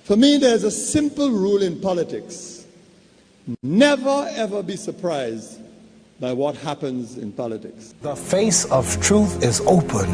For me, there's a simple rule in politics. Never, ever be surprised by what happens in politics. The face of truth is open.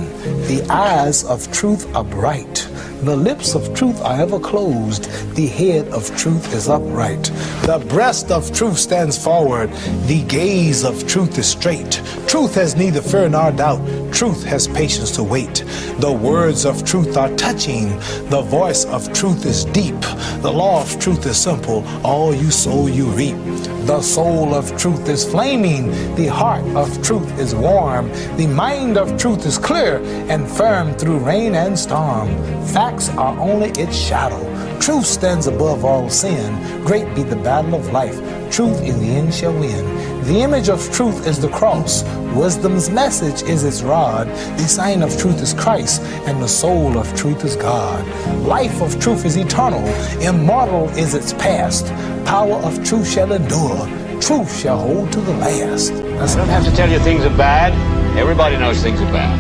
The eyes of truth are bright. The lips of truth are ever closed. The head of truth is upright. The breast of truth stands forward. The gaze of truth is straight. Truth has neither fear nor doubt. Truth has patience to wait. The words of truth are touching. The voice of truth is deep. The law of truth is simple. All you sow, you reap. The soul of truth is flaming. The heart of truth is warm. The mind of truth is clear and firm through rain and storm. Facts are only its shadow. Truth stands above all sin. Great be the battle of life. Truth in the end shall win. The image of truth is the cross. Wisdom's message is its rod. The sign of truth is Christ, and the soul of truth is God. Life of truth is eternal. Immortal is its past. Power of truth shall endure. Truth shall hold to the last. I don't have to tell you things are bad. Everybody knows things are bad.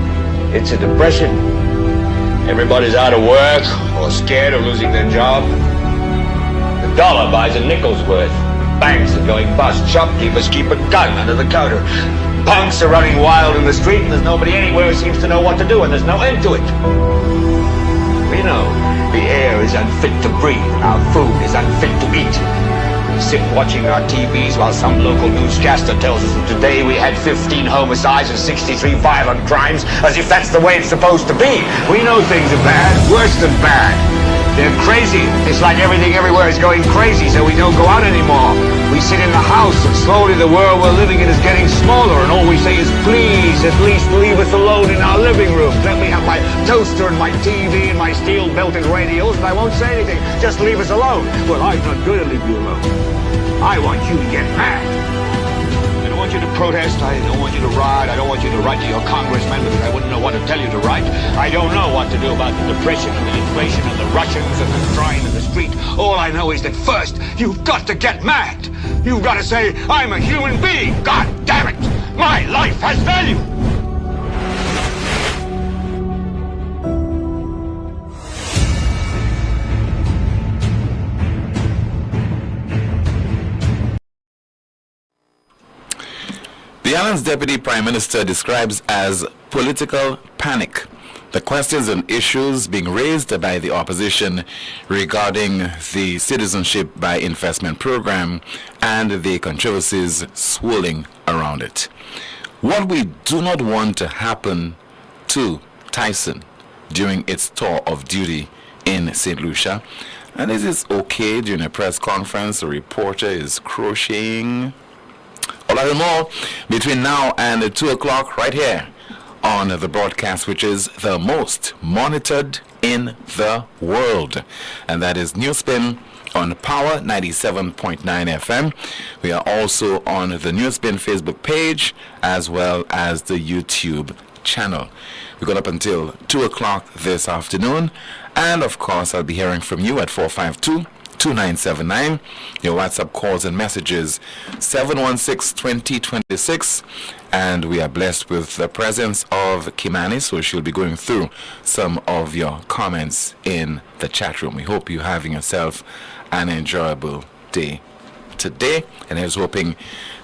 It's a depression. Everybody's out of work or scared of losing their job. The dollar buys a nickel's worth. Banks are going bust. Shopkeepers keep a gun under the counter. Punks are running wild in the street, and there's nobody anywhere who seems to know what to do, and there's no end to it. We know the air is unfit to breathe, and our food is unfit to eat. We sit watching our TVs while some local newscaster tells us that today we had 15 homicides and 63 violent crimes, as if that's the way it's supposed to be. We know things are bad, worse than bad. They're crazy. It's like everything everywhere is going crazy, so we don't go out anymore. We sit in the house, and slowly the world we're living in is getting smaller, and all we say is, please, at least leave us alone in our living room. Let me have my toaster and my TV and my steel-belted radios, and I won't say anything. Just leave us alone. Well, I'm not going to leave you alone. I want you to get mad. I don't want you to protest. I don't want you to riot. I don't want you to write to your congressman because I wouldn't know what to tell you to write. I don't know what to do about the depression and the inflation and the Russians and the crime in the street. All I know is that first, you've got to get mad. You've got to say, I'm a human being. God damn it. My life has value. The island's Deputy Prime Minister describes as political panic the questions and issues being raised by the opposition regarding the citizenship by investment program and the controversies swirling around it. What we do not want to happen to Tyson during its tour of duty in St. Lucia, and is it okay during a press conference a reporter is crocheting? All that and more between now and 2 o'clock right here on the broadcast, which is the most monitored in the world. And that is NewsSpin on Power 97.9 FM. We are also on the NewsSpin Facebook page as well as the YouTube channel. We got up until 2 o'clock this afternoon. And of course, I'll be hearing from you at 452-2979. Your WhatsApp calls and messages 716-2026, and we are blessed with the presence of Kimani, so she'll be going through some of your comments in the chat room. We hope you're having yourself an enjoyable day today, and here's hoping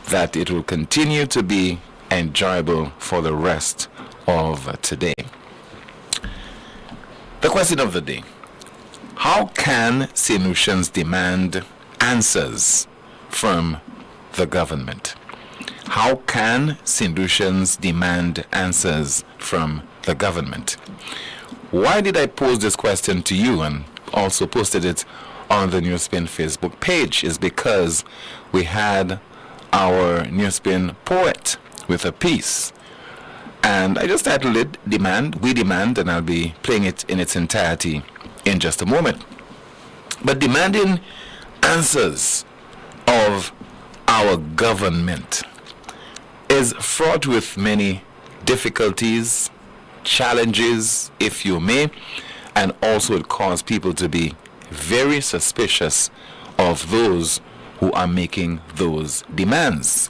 that it will continue to be enjoyable for the rest of today. The question of the day: how can St. Lucians demand answers from the government? How can St. Lucians demand answers from the government? Why did I pose this question to you and also posted it on the NewsSpin Facebook page? Is because we had our NewsSpin poet with a piece. And I just titled it Demand, We Demand, and I'll be playing it in its entirety in just a moment. But demanding answers of our government is fraught with many difficulties, challenges, if you may, and also it causes people to be very suspicious of those who are making those demands.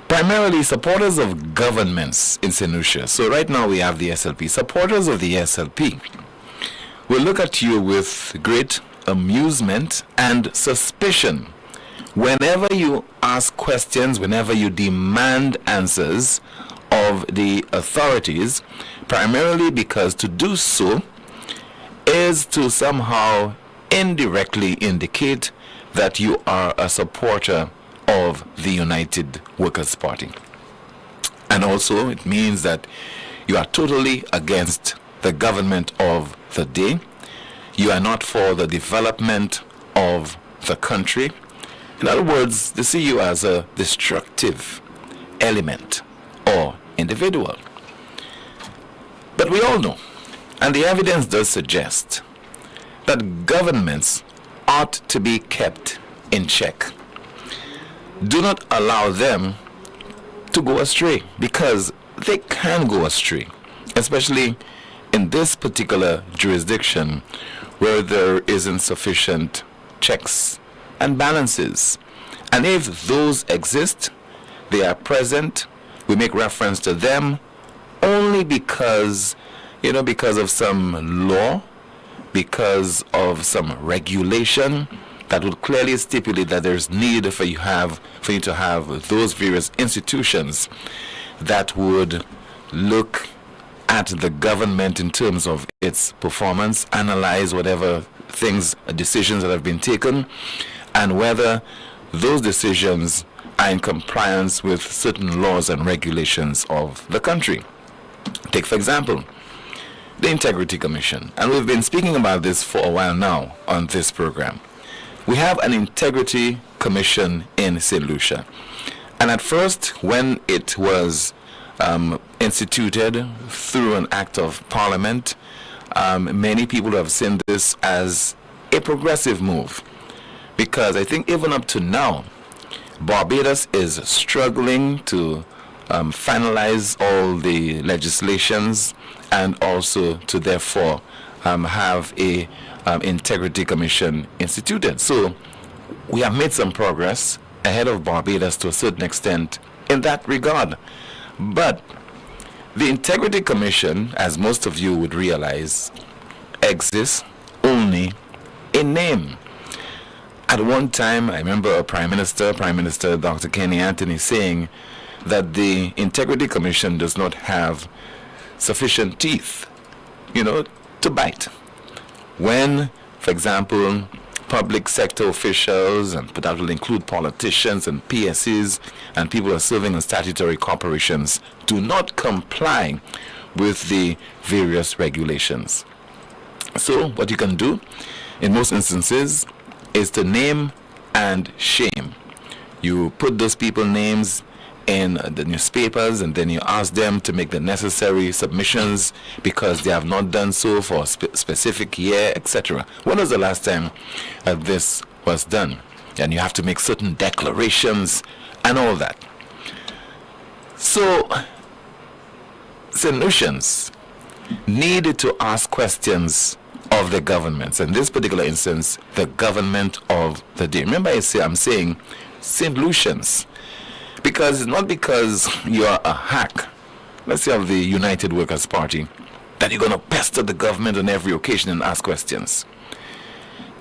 Primarily supporters of governments in St. Lucia. So right now we have the SLP. Supporters of the SLP will look at you with great amusement and suspicion whenever you ask questions, whenever you demand answers of the authorities, primarily because to do so is to somehow indirectly indicate that you are a supporter of the United Workers' Party. And also it means that you are totally against the government of the day. You are not for the development of the country. In other words, they see you as a destructive element or individual. But we all know, and the evidence does suggest, that governments ought to be kept in check. Do not allow them to go astray, because they can go astray, especially in this particular jurisdiction where there isn't sufficient checks and balances. And if those exist, they are present, we make reference to them only because, because of some law, because of some regulation that would clearly stipulate that there's need for you to have those various institutions that would look at the government in terms of its performance, analyze whatever decisions that have been taken, and whether those decisions are in compliance with certain laws and regulations of the country. Take, for example, the Integrity Commission. And we've been speaking about this for a while now on this program. We have an Integrity Commission in St. Lucia. And at first, when it was instituted through an act of Parliament, many people have seen this as a progressive move. Because I think even up to now, Barbados is struggling to finalize all the legislations and also to therefore have a Integrity Commission instituted. So we have made some progress ahead of Barbados to a certain extent in that regard. But the Integrity Commission, as most of you would realize, exists only in name. At one time, I remember Prime Minister Dr. Kenny Anthony, saying that the Integrity Commission does not have sufficient teeth, to bite. When, for example, public sector officials, and that will include politicians and PSCs and people who are serving in statutory corporations, do not comply with the various regulations. So what you can do in most instances is to name and shame. You put those people's names in the newspapers, and then you ask them to make the necessary submissions because they have not done so for a specific year, etc. When was the last time this was done? And you have to make certain declarations and all that. So St. Lucians needed to ask questions of the governments, in this particular instance, the government of the day. Remember, I'm saying St. Lucians, because it's not because you're a hack, let's say of the United Workers' Party, that you're going to pester the government on every occasion and ask questions.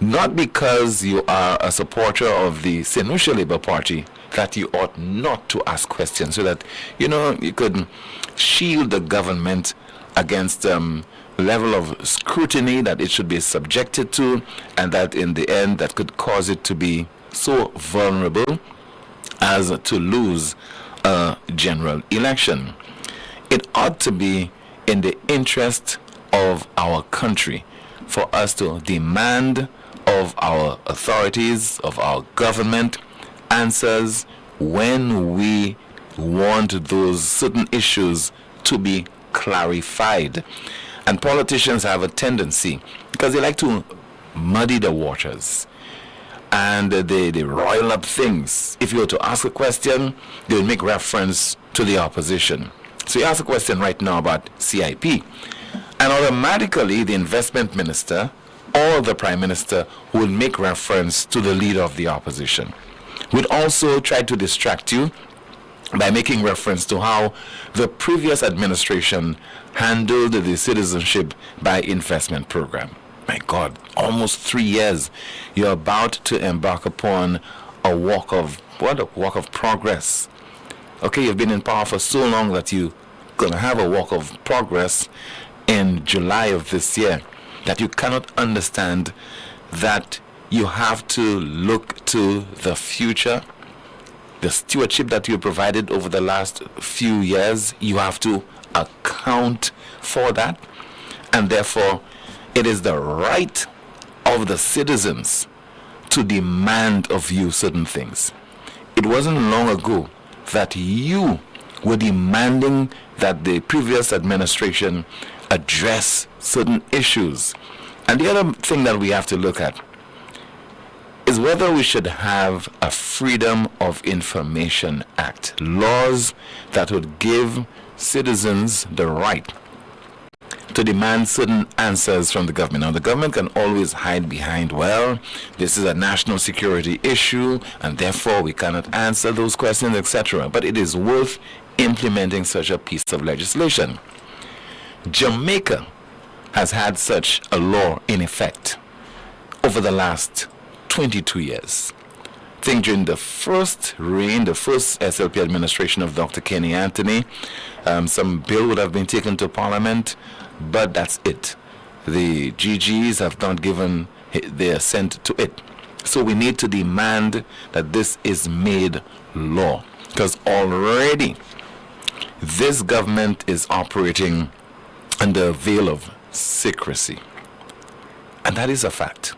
Not because you are a supporter of the St. Lucia Labour Party that you ought not to ask questions, so that, you could shield the government against level of scrutiny that it should be subjected to, and that in the end that could cause it to be so vulnerable as to lose a general election. It ought to be in the interest of our country for us to demand of our authorities, of our government, answers when we want those certain issues to be clarified. And politicians have a tendency, because they like to muddy the waters, and they roil up things. If you were to ask a question, they will make reference to the opposition. So you ask a question right now about CIP, and automatically the investment minister or the prime minister will make reference to the leader of the opposition. We'd also try to distract you by making reference to how the previous administration handled the citizenship by investment program. my God, almost 3 years, you're about to embark upon a walk of progress. Okay, you've been in power for so long that you're going to have a walk of progress in July of this year, that you cannot understand that you have to look to the future. The stewardship that you provided over the last few years, you have to account for that. And therefore, it is the right of the citizens to demand of you certain things. It wasn't long ago that you were demanding that the previous administration address certain issues. And the other thing that we have to look at is whether we should have a Freedom of Information Act, laws that would give citizens the right to demand certain answers from the government. Now, the government can always hide behind, well, this is a national security issue, and therefore we cannot answer those questions, etc. But it is worth implementing such a piece of legislation. Jamaica has had such a law in effect over the last 22 years. I think during the first reign, the first SLP administration of Dr. Kenny Anthony, some bill would have been taken to Parliament, but that's it. The GGs have not given their assent to it. So we need to demand that this is made law, because already this government is operating under a veil of secrecy. And that is a fact.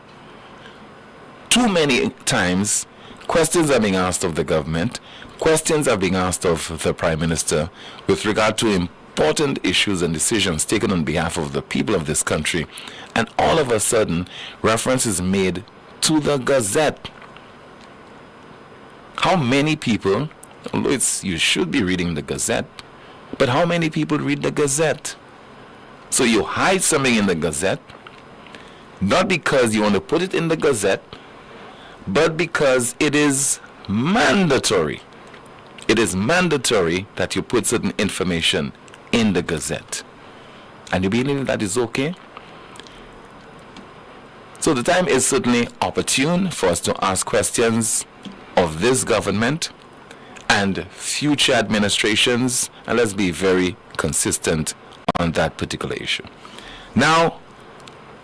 Too many times, questions are being asked of the government, questions are being asked of the Prime Minister with regard to important issues and decisions taken on behalf of the people of this country, and all of a sudden, reference is made to the Gazette. How many people, although you should be reading the Gazette, but how many people read the Gazette? So you hide something in the Gazette, not because you want to put it in the Gazette, but because it is mandatory. It is mandatory that you put certain information in the Gazette. And you believe that is okay? So the time is certainly opportune for us to ask questions of this government and future administrations, and let's be very consistent on that particular issue. Now,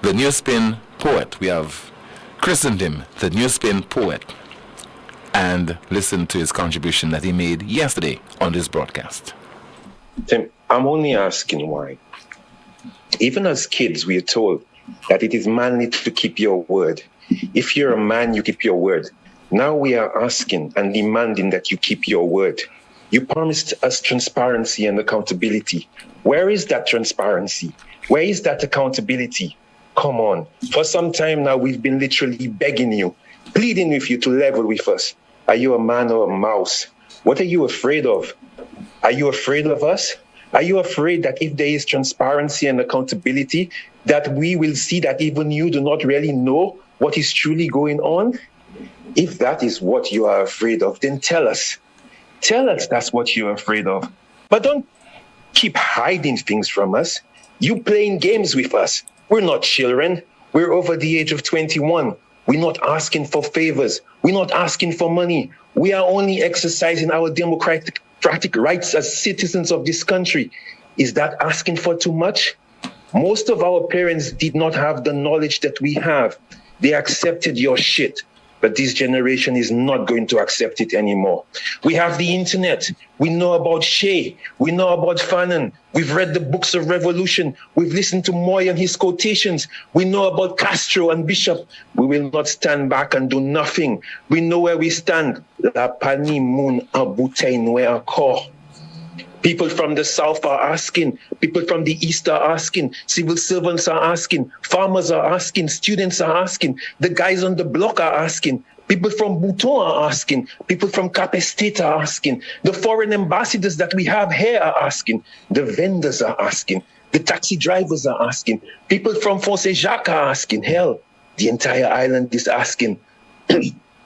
the NewsSpin poet, we have christened him the NewsSpin poet, and listen to his contribution that he made yesterday on this broadcast. Tim, I'm only asking why. Even as kids, we are told that it is manly to keep your word. If you're a man, you keep your word. Now we are asking and demanding that you keep your word. You promised us transparency and accountability. Where is that transparency? Where is that accountability? Come on. For some time now, we've been literally begging you, pleading with you to level with us. Are you a man or a mouse? What are you afraid of? Are you afraid of us? Are you afraid that if there is transparency and accountability, that we will see that even you do not really know what is truly going on? If that is what you are afraid of, then tell us. Tell us that's what you're afraid of. But don't keep hiding things from us. You playing games with us. We're not children. We're over the age of 21. We're not asking for favors. We're not asking for money. We are only exercising our democratic rights as citizens of this country. Is that asking for too much? Most of our parents did not have the knowledge that we have. They accepted your shit. But this generation is not going to accept it anymore. We have the internet. We know about Shea. We know about Fanon. We've read the books of revolution. We've listened to Moy and his quotations. We know about Castro and Bishop. We will not stand back and do nothing. We know where we stand. La pani mun abutain we akor. People from the south are asking. People from the east are asking. Civil servants are asking. Farmers are asking. Students are asking. The guys on the block are asking. People from Bouton are asking. People from Cape State are asking. The foreign ambassadors that we have here are asking. The vendors are asking. The taxi drivers are asking. People from Fonse Jacques are asking. Hell, the entire island is asking.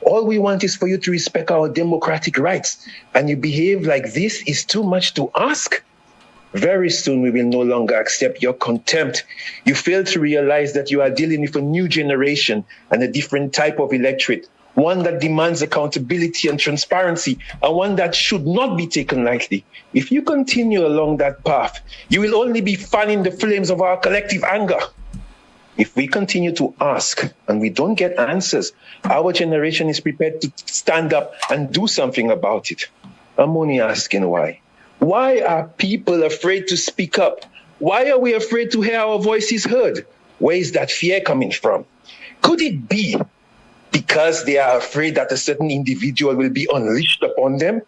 All we want is for you to respect our democratic rights. And you behave like this is too much to ask? Very soon, we will no longer accept your contempt. You fail to realize that you are dealing with a new generation and a different type of electorate, one that demands accountability and transparency, and one that should not be taken lightly. If you continue along that path, you will only be fanning the flames of our collective anger. If we continue to ask and we don't get answers, our generation is prepared to stand up and do something about it. I'm only asking why. Why are people afraid to speak up? Why are we afraid to hear our voices heard? Where is that fear coming from? Could it be because they are afraid that a certain individual will be unleashed upon them?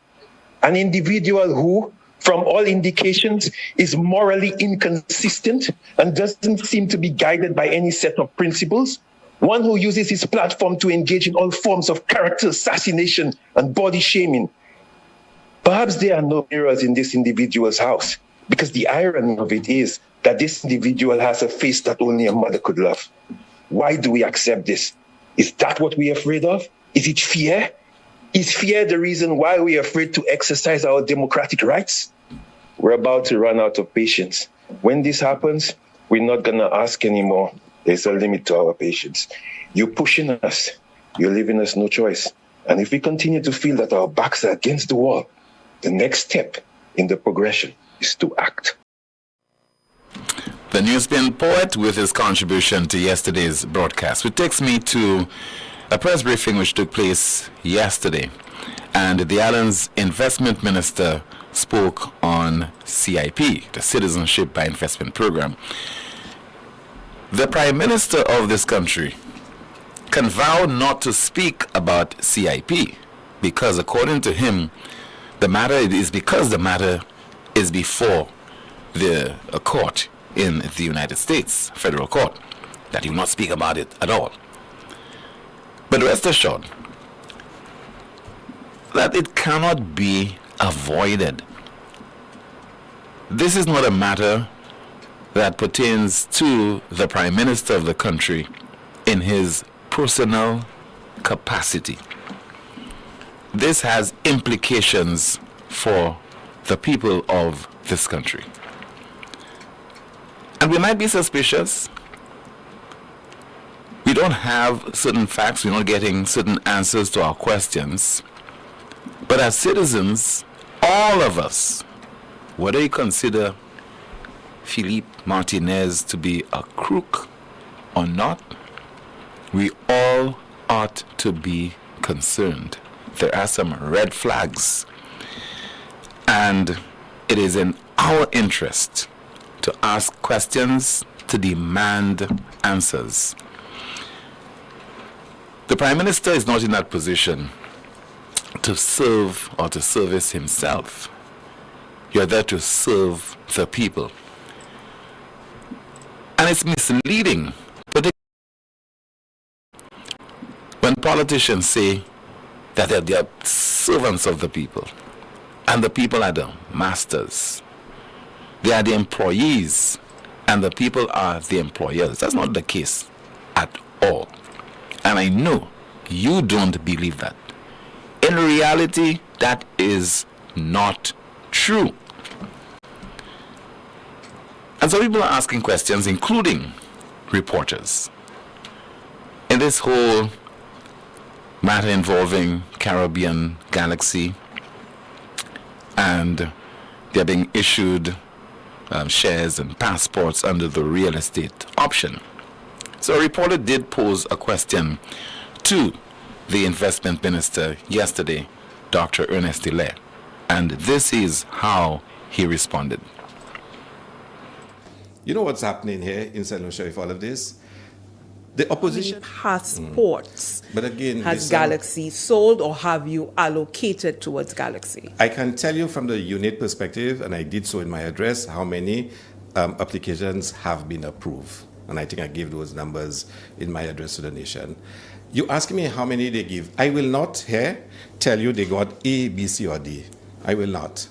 An individual who, from all indications, is morally inconsistent and doesn't seem to be guided by any set of principles? One who uses his platform to engage in all forms of character assassination and body shaming? Perhaps there are no mirrors in this individual's house, because the irony of it is that this individual has a face that only a mother could love. Why do we accept this? Is that what we're afraid of? Is it fear? Is fear the reason why we're afraid to exercise our democratic rights? We're about to run out of patience. When this happens, we're not going to ask anymore. There's a limit to our patience. You're pushing us. You're leaving us no choice. And if we continue to feel that our backs are against the wall, the next step in the progression is to act. The NewsSpin poet with his contribution to yesterday's broadcast, which takes me to a press briefing which took place yesterday. And the island's investment minister spoke on CIP, the Citizenship by Investment Program. The Prime Minister of this country can vow not to speak about CIP because, according to him, the matter is before a court in the United States, federal court, that he will not speak about it at all. But rest assured that it cannot be avoided. This is not a matter that pertains to the Prime Minister of the country in his personal capacity. This has implications for the people of this country. And we might be suspicious. We don't have certain facts, we're not getting certain answers to our questions. But as citizens, all of us, whether you consider Philippe Martinez to be a crook or not, we all ought to be concerned. There are some red flags, and it is in our interest to ask questions, to demand answers. The Prime Minister is not in that position to serve or to service himself. You're there to serve the people. And it's misleading, particularly when politicians say that they are servants of the people, and the people are the masters. They are the employees, and the people are the employers. That's not the case at all. And I know you don't believe that. In reality, that is not true. And so people are asking questions, including reporters. In this whole matter involving Caribbean Galaxy, and they're being issued shares and passports under the real estate option. So a reporter did pose a question to the investment minister yesterday, Dr. Ernest Leahy, and this is how he responded. You know what's happening here in St. Lucia with all of this? The opposition passports but again, has Galaxy sold, or have you allocated towards Galaxy? I can tell you from the unit perspective, and I did so in my address, how many applications have been approved. And I think I gave those numbers in my address to the nation. You ask me how many they give. I will not here tell you they got A, B, C, or D. I will not.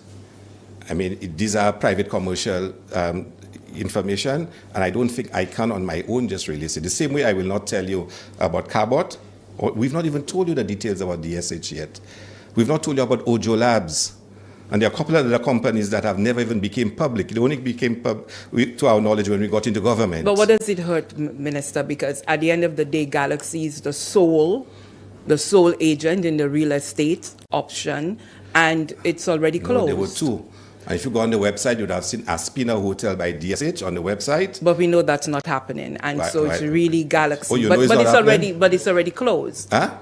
I mean, these are private commercial information, and I don't think I can on my own just release it. The same way I will not tell you about Carbot, or we've not even told you the details about DSH yet. We've not told you about Ojo Labs. And there are a couple of other companies that have never even became public. They only became to our knowledge when we got into government. But what does it hurt, Minister? Because at the end of the day, Galaxy is the sole agent in the real estate option, and it's already closed. No, there were two. And if you go on the website, you'd have seen Aspina Hotel by DSH on the website. But we know that's not happening, and so it's really Galaxy. Oh, you know it's not happening? But it's already closed. Huh?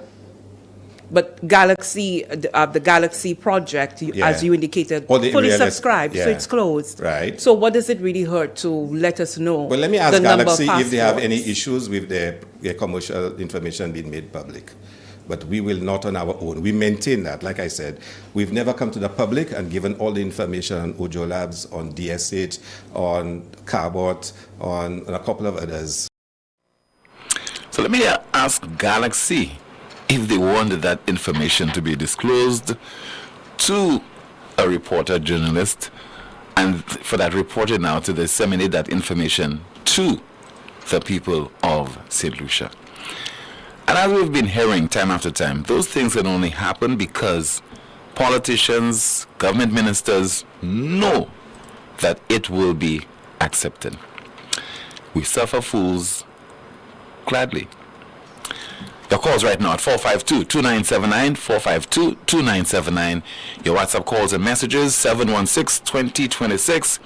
But Galaxy, the Galaxy project, as you indicated, fully subscribed, so it's closed. Right. So what does it really hurt to let us know? Well, let me ask Galaxy if they have any issues with their commercial information being made public. But we will not on our own. We maintain that. Like I said, we've never come to the public and given all the information on Ojo Labs, on DSH, on Carbot, on a couple of others. So let me ask Galaxy if they wanted that information to be disclosed to a reporter, journalist, and for that reporter now to disseminate that information to the people of St. Lucia. And as we've been hearing time after time, those things can only happen because politicians, government ministers know that it will be accepted. We suffer fools gladly. Your calls right now at 452-2979, 452-2979. Your WhatsApp calls and messages, 716-2026.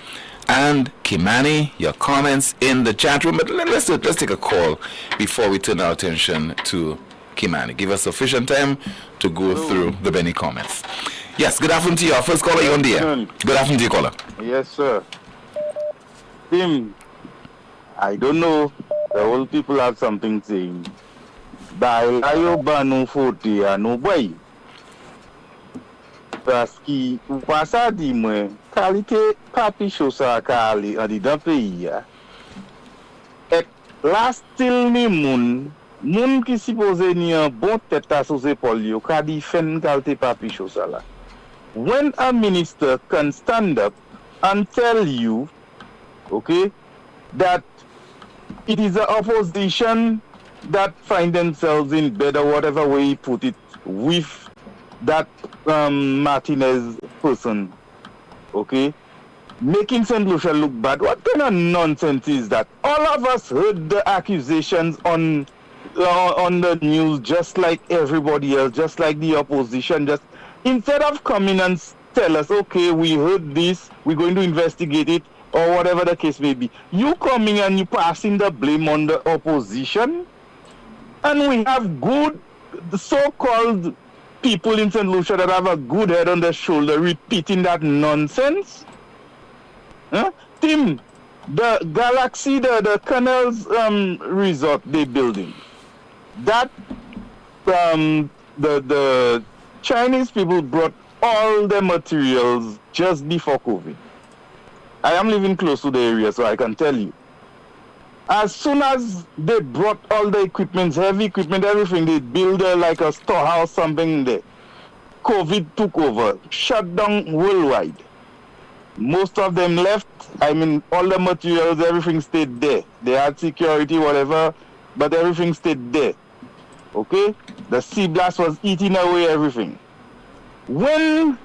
And Kimani, your comments in the chat room. But let's take a call before we turn our attention to Kimani. Give us sufficient time to go through the many comments. Yes, good afternoon to you. Our first caller, you're on the air. Good afternoon to you, caller. Yes, sir. Tim, I don't know. The old people have something saying. Bayo banu foti anu boy. Paski upasa di mwe kalite papi shosa kali adi dape ya. Et last till ni mun ki suppose ni un bon teta sose polio kadi fen kalte papi shosa la. When a minister can stand up and tell you, okay, that it is the opposition that find themselves in bed or whatever way he put it with that Martinez person, okay, making St. Lucia look bad. What kind of nonsense is that? All of us heard the accusations on the news, just like everybody else, just like the opposition. Just instead of coming and tell us, okay, we heard this, we're going to investigate it, or whatever the case may be, you coming and you passing the blame on the opposition. And we have good, so-called people in St. Lucia that have a good head on their shoulder repeating that nonsense. Huh? Tim, the Galaxy, the Canals resort they building, that the Chinese people brought all the materials just before COVID. I am living close to the area, so I can tell you. As soon as they brought all the equipment, heavy equipment, everything, they built like a storehouse, something there. COVID took over, shut down worldwide. Most of them left. I mean, all the materials, everything stayed there. They had security, whatever, but everything stayed there. Okay? The sea blast was eating away everything. When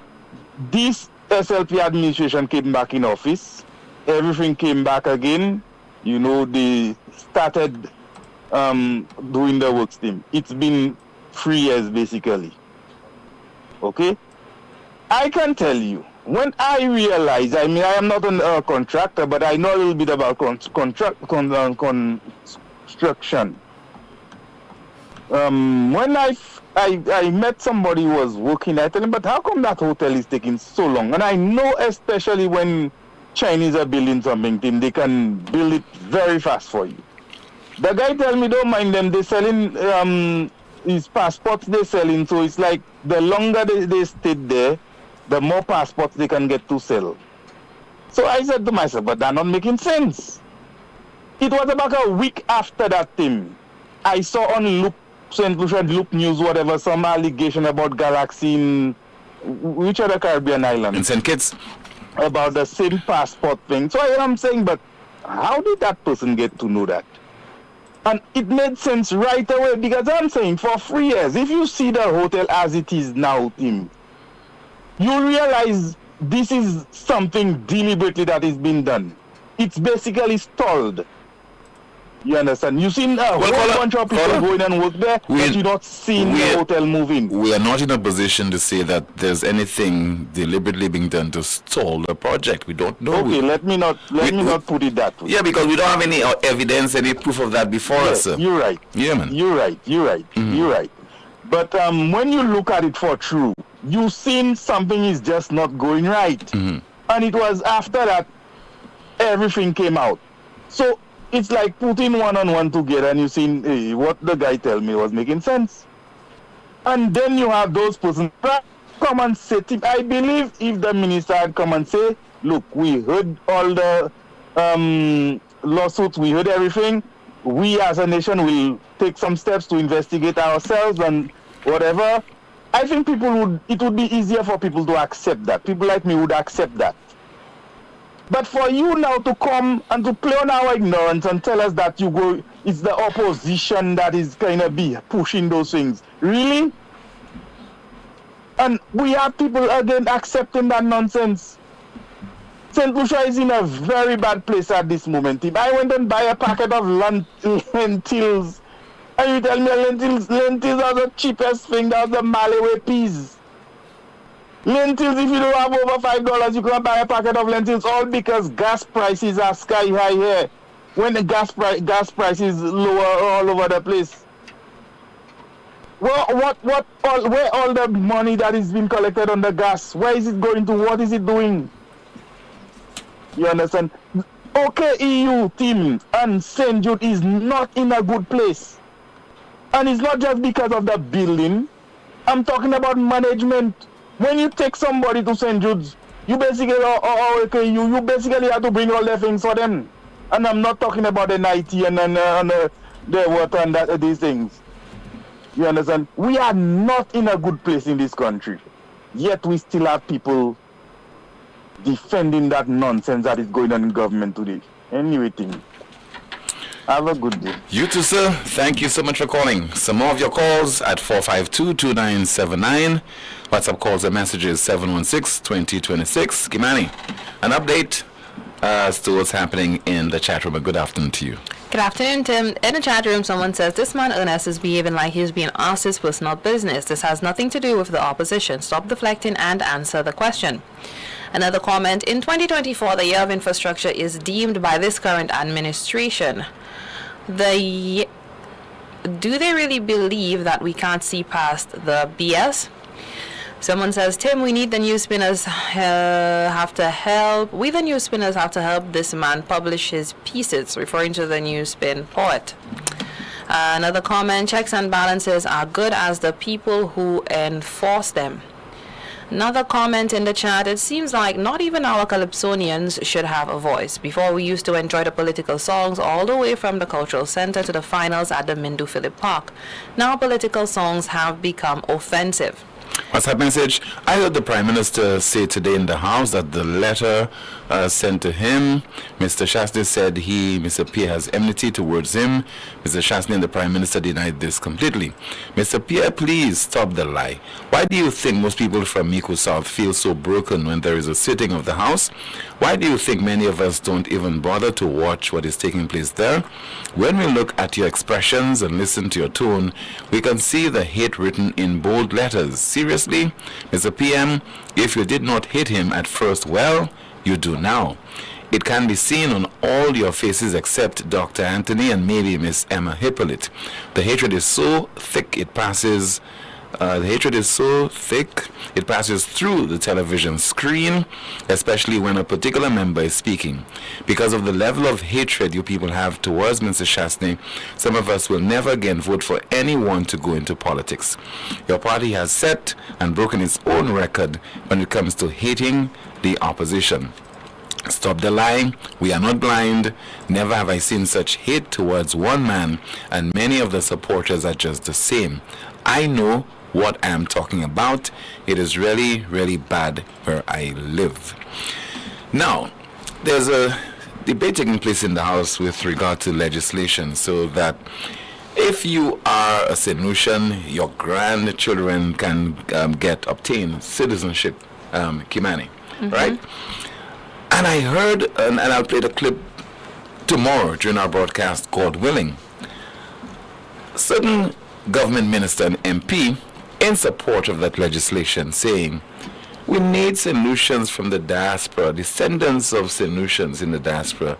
this SLP administration came back in office, everything came back again. You know, they started doing the works team. It's been 3 years, basically. Okay? I can tell you, when I realized, I mean, I am not a contractor, but I know a little bit about construction. When I met somebody who was working, I told him, but how come that hotel is taking so long? And I know, especially when Chinese are building something, Tim, they can build it very fast for you. The guy tell me, don't mind them, they're selling his passports they're selling, so it's like the longer they stayed there, the more passports they can get to sell. So I said to myself, but that's not making sense. It was about a week after that thing. I saw on St. Lucia Loop News, whatever, some allegation about Galaxy in which other Caribbean island? In St. Kitts. About the same passport thing. So I am saying, but how did that person get to know that? And it made sense right away, because I'm saying for 3 years, if you see the hotel as it is now, Tim, you realize this is something deliberately that is being done. It's basically stalled. You understand? You've seen a whole bunch of people going and work there, but you're not seeing the hotel moving. We are not in a position to say that there's anything deliberately being done to stall the project. We don't know. Okay, let me not put it that way. Yeah, because we don't have any evidence, any proof of that before us. You're right. Yeah, man. You're right. Mm-hmm. You're right. But when you look at it for true, you've seen something is just not going right. Mm-hmm. And it was after that everything came out. So it's like putting one on one together and you seen what the guy tell me was making sense. And then you have those persons come and say, I believe if the minister had come and say, look, we heard all the lawsuits, we heard everything, we as a nation will take some steps to investigate ourselves and whatever, I think it would be easier for people to accept that. People like me would accept that. But for you now to come and to play on our ignorance and tell us that it's the opposition that is kind of be pushing those things. Really? And we have people again accepting that nonsense. St. Lucia is in a very bad place at this moment. If I went and buy a packet of lentils, and you tell me lentils are the cheapest thing, that's the Malawi peas. Lentils, if you don't have over $5, you can buy a packet of lentils, all because gas prices are sky high here. When the gas price is lower all over the place. Well, where all the money that is being collected on the gas, where is it going to? What is it doing? You understand? Okay, EU team and St. Jude is not in a good place. And it's not just because of the building. I'm talking about management. When you take somebody to St. Jude's, you basically, you basically have to bring all their things for them. And I'm not talking about the IT and the water and these things. You understand? We are not in a good place in this country. Yet we still have people defending that nonsense that is going on in government today. Anyway, team. Have a good day. You too, sir. Thank you so much for calling. Some more of your calls at 452-2979. WhatsApp calls and messages 716-2026. Kimani, an update as to what's happening in the chat room. A good afternoon to you. Good afternoon, Tim. In the chat room, someone says, this man Ernest is behaving like he's being asked his personal business. This has nothing to do with the opposition. Stop deflecting and answer the question. Another comment, in 2024, the year of infrastructure is deemed by this current administration. Do they really believe that we can't see past the BS? Someone says, Tim, we need the NewsSpinners have to help. We, the NewsSpinners, have to help this man publish his pieces, referring to the NewsSpin poet. Another comment, checks and balances are good as the people who enforce them. Another comment in the chat, it seems like not even our Calypsonians should have a voice. Before, we used to enjoy the political songs all the way from the cultural center to the finals at the Mindu Phillip Park. Now political songs have become offensive. WhatsApp message, I heard the Prime Minister say today in the House that the letter sent to him, Mr. Shastney said Mr. Pierre has enmity towards him. Mr. Shastney and the Prime Minister denied this completely. Mr. Pierre, please stop the lie. Why do you think most people from Mico South feel so broken when there is a sitting of the House? Why do you think many of us don't even bother to watch what is taking place there? When we look at your expressions and listen to your tone, we can see the hate written in bold letters. Seriously, Mr. PM, if you did not hate him at first, well, you do now. It can be seen on all your faces except Dr. Anthony and maybe Miss Emma Hippolyte. The hatred is so thick it passes through the television screen, especially when a particular member is speaking. Because of the level of hatred you people have towards Mr. Shastney, some of us will never again vote for anyone to go into politics. Your party has set and broken its own record when it comes to hating the opposition. Stop the lying. We are not blind. Never have I seen such hate towards one man, and many of the supporters are just the same. I know what I am talking about. It is really, really bad where I live. Now, there's a debate taking place in the House with regard to legislation, so that if you are a St. Lucian, your grandchildren can obtain citizenship. Kimani, right? And I heard, and I'll play the clip tomorrow during our broadcast, God willing, certain government minister and MP in support of that legislation saying, we need Sanusians from the diaspora, descendants of Sanusians in the diaspora,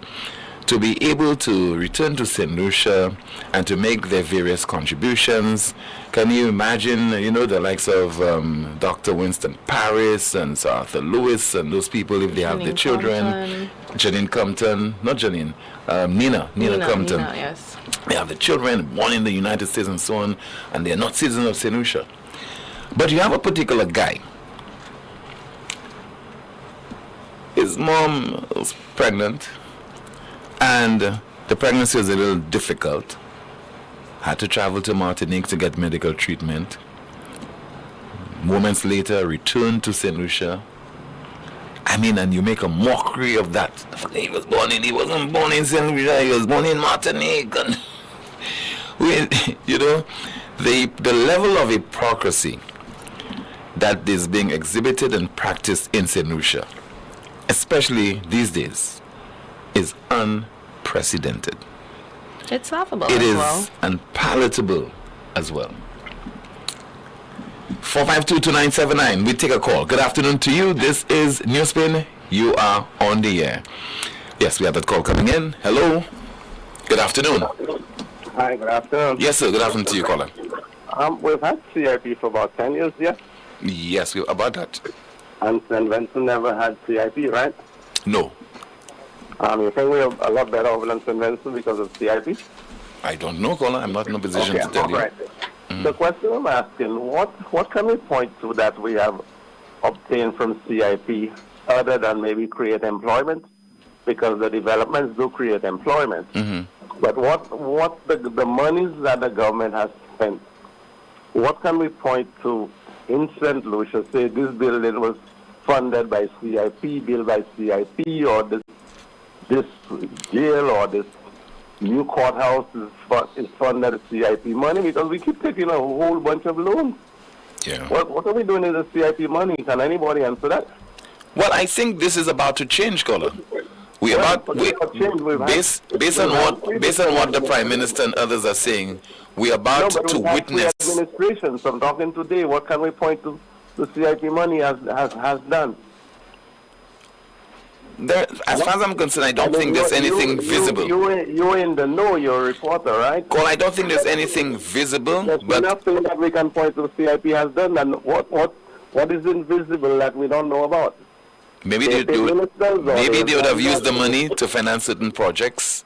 to be able to return to St. Lucia and to make their various contributions. Can you imagine, the likes of Dr. Winston Paris and Sir Arthur Lewis and those people, if they have their children, Janine Compton, not Janine, Nina Compton. Nina, yes. They have the children born in the United States and so on, and they are not citizens of St. Lucia. But you have a particular guy. His mom was pregnant, and the pregnancy was a little difficult. Had to travel to Martinique to get medical treatment. Moments later, returned to St. Lucia. And you make a mockery of that. He wasn't born in St. Lucia, he was born in Martinique. And the level of hypocrisy that is being exhibited and practiced in St. Lucia, especially these days, is unprecedented. It's laughable It as is well. unpalatable as well. 4522979. We take a call. Good afternoon to you. This is NewsSpin. You are on the air. Yes, we have that call coming in. Hello. Good afternoon. Hi, good afternoon. Yes, sir. Good afternoon to you, caller. We've had CIP for about 10 years, yes? Yes, about that. And St. Vincent never had CIP, right? No. You think we're a lot better over than St. Vincent because of CIP? I don't know, caller. I'm not in a position to tell you. Right. The question I'm asking, what can we point to that we have obtained from CIP other than maybe create employment? Because the developments do create employment. But what the monies that the government has spent, what can we point to in St. Lucia, say this building was funded by CIP, built by CIP, or this jail or this new courthouse is funded with CIP money? Because we keep taking a whole bunch of loans. Yeah. What are we doing with the CIP money? Can anybody answer that? Well, I think this is about to change, caller. Based on what the Prime Minister and others are saying, we are about to witness. Administration. So I'm talking today. What can we point to the CIP money has done? As far as I'm concerned, I don't think there's anything visible. You're in the know. You're a reporter, right? Well, I don't think there's anything visible. There's nothing that we can point to CIP has done. And what is invisible that we don't know about? Maybe they would have used the money to finance certain projects,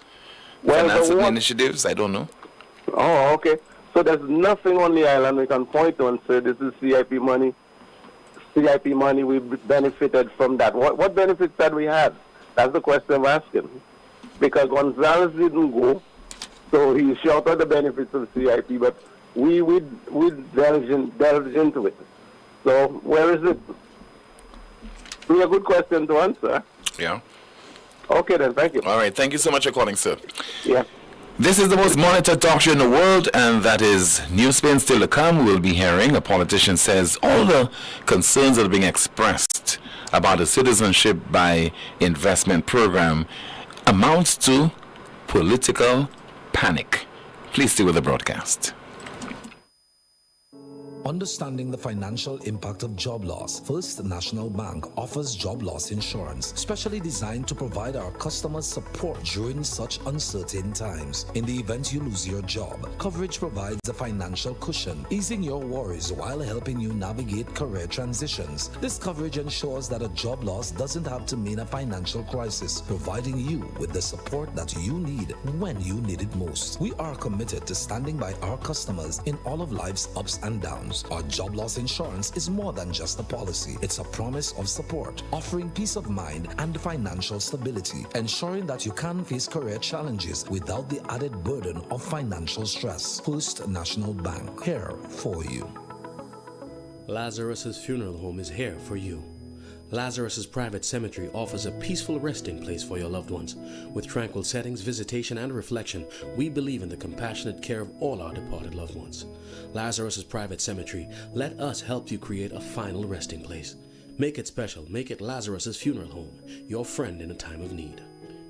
finance certain initiatives. I don't know. Oh, okay. So there's nothing on the island we can point to and say this is CIP money. CIP money, we benefited from that. What benefits that we had? That's the question I'm asking. Because Gonzalez didn't go, so he shouted the benefits of CIP, but we delved into it. So where is it? It's a good question to answer. Yeah. Okay then, thank you. All right, thank you so much for calling, sir. Yeah. This is the most monitored talk show in the world, and that is NewsSpin. Still to come, we'll be hearing a politician says all the concerns that are being expressed about the citizenship by investment program amounts to political panic. Please stay with the broadcast. Understanding the financial impact of job loss, First National Bank offers job loss insurance, specially designed to provide our customers support during such uncertain times. In the event you lose your job, coverage provides a financial cushion, easing your worries while helping you navigate career transitions. This coverage ensures that a job loss doesn't have to mean a financial crisis, providing you with the support that you need when you need it most. We are committed to standing by our customers in all of life's ups and downs. Our job loss insurance is more than just a policy. It's a promise of support, offering peace of mind and financial stability, ensuring that you can face career challenges without the added burden of financial stress. First National Bank, here for you. Lazarus's funeral home is here for you. Lazarus's private cemetery offers a peaceful resting place for your loved ones. With tranquil settings, visitation, and reflection, we believe in the compassionate care of all our departed loved ones. Lazarus's private cemetery, let us help you create a final resting place. Make it special. Make it Lazarus's Funeral Home, your friend in a time of need.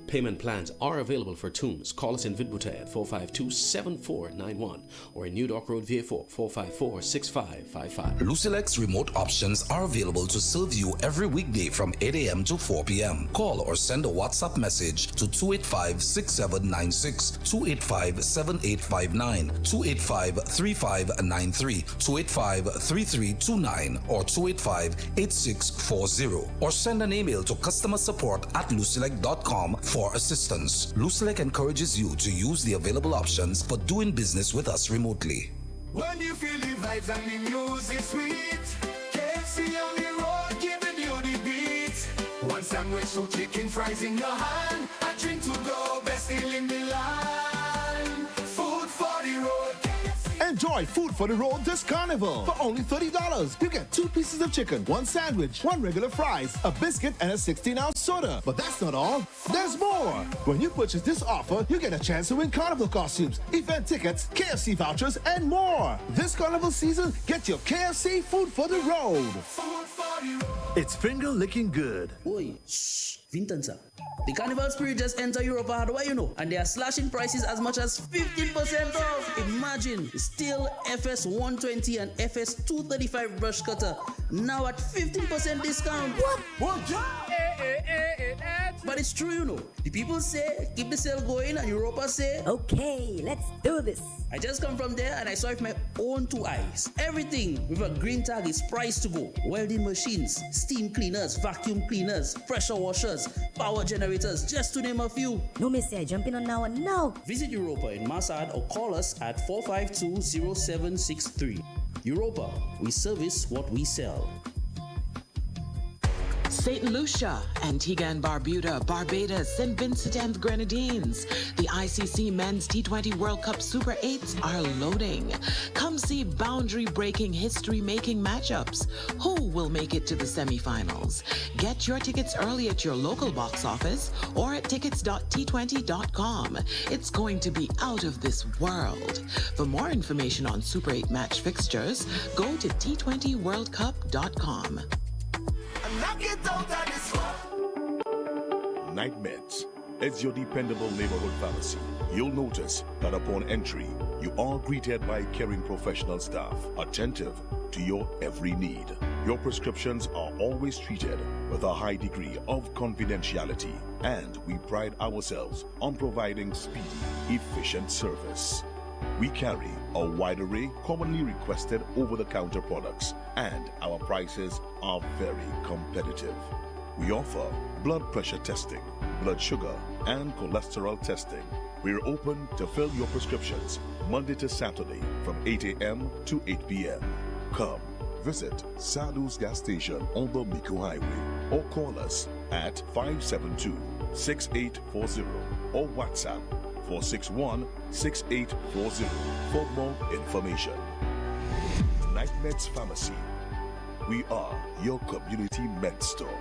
Payment plans are available for Tombs. Call us in Vidbute at 452-7491 or in New Dock Road, VA4, 454-6555. Lucilex remote options are available to serve you every weekday from 8 a.m. to 4 p.m. Call or send a WhatsApp message to 285-6796, 285-7859, 285-3593, 285-3329, or 285-8640. Or send an email to customersupport@lucilec.com for assistance. Lucilec encourages you to use the available options for doing business with us remotely. When you feel the vibes and the music sweet, KFC on the road giving you the beat. One sandwich, two chicken fries in your hand, a drink to go, best deal in the line. Food for the road. Enjoy Food for the Road this carnival. For only $30, you get 2 pieces of chicken, 1 sandwich, 1 regular fries, a biscuit, and a 16-ounce soda. But that's not all. There's more. When you purchase this offer, you get a chance to win carnival costumes, event tickets, KFC vouchers, and more. This carnival season, get your KFC Food for the Road. It's finger licking good. Oi, shh, Vintanza. The carnival spirit just enter Europe hardware, you know, and they are slashing prices as much as 15% off. Imagine, still FS 120 and FS 235 brush cutter now at 15% discount. What? But it's true, you know. The people say keep the sale going, and Europa say okay, let's do this. I just come from there and I saw it with my own 2 eyes. Everything with a green tag is priced to go. Welding machines, steam cleaners, vacuum cleaners, pressure washers, power generators, just to name a few. No missy, I jump in on now and now. Visit Europa in Masad or call us at 452-0763. Europa, we service what we sell. St. Lucia, Antigua and Barbuda, Barbados, St. Vincent and the Grenadines. The ICC Men's T20 World Cup Super 8s are loading. Come see boundary-breaking, history-making matchups. Who will make it to the semifinals? Get your tickets early at your local box office or at tickets.t20.com. It's going to be out of this world. For more information on Super 8 match fixtures, go to t20worldcup.com. Night Meds is your dependable neighborhood pharmacy. You'll notice that upon entry, you are greeted by caring professional staff, attentive to your every need. Your prescriptions are always treated with a high degree of confidentiality, and we pride ourselves on providing speedy, efficient service. We carry a wide array commonly requested over-the-counter products, and our prices are very competitive. We offer blood pressure testing, blood sugar, and cholesterol testing. We're open to fill your prescriptions Monday to Saturday from 8 a.m. to 8 p.m. Come visit Sadhu's gas station on the Miku Highway or call us at 572-6840 or WhatsApp 461-6840 for more information. Night Meds Pharmacy. We are your community med store.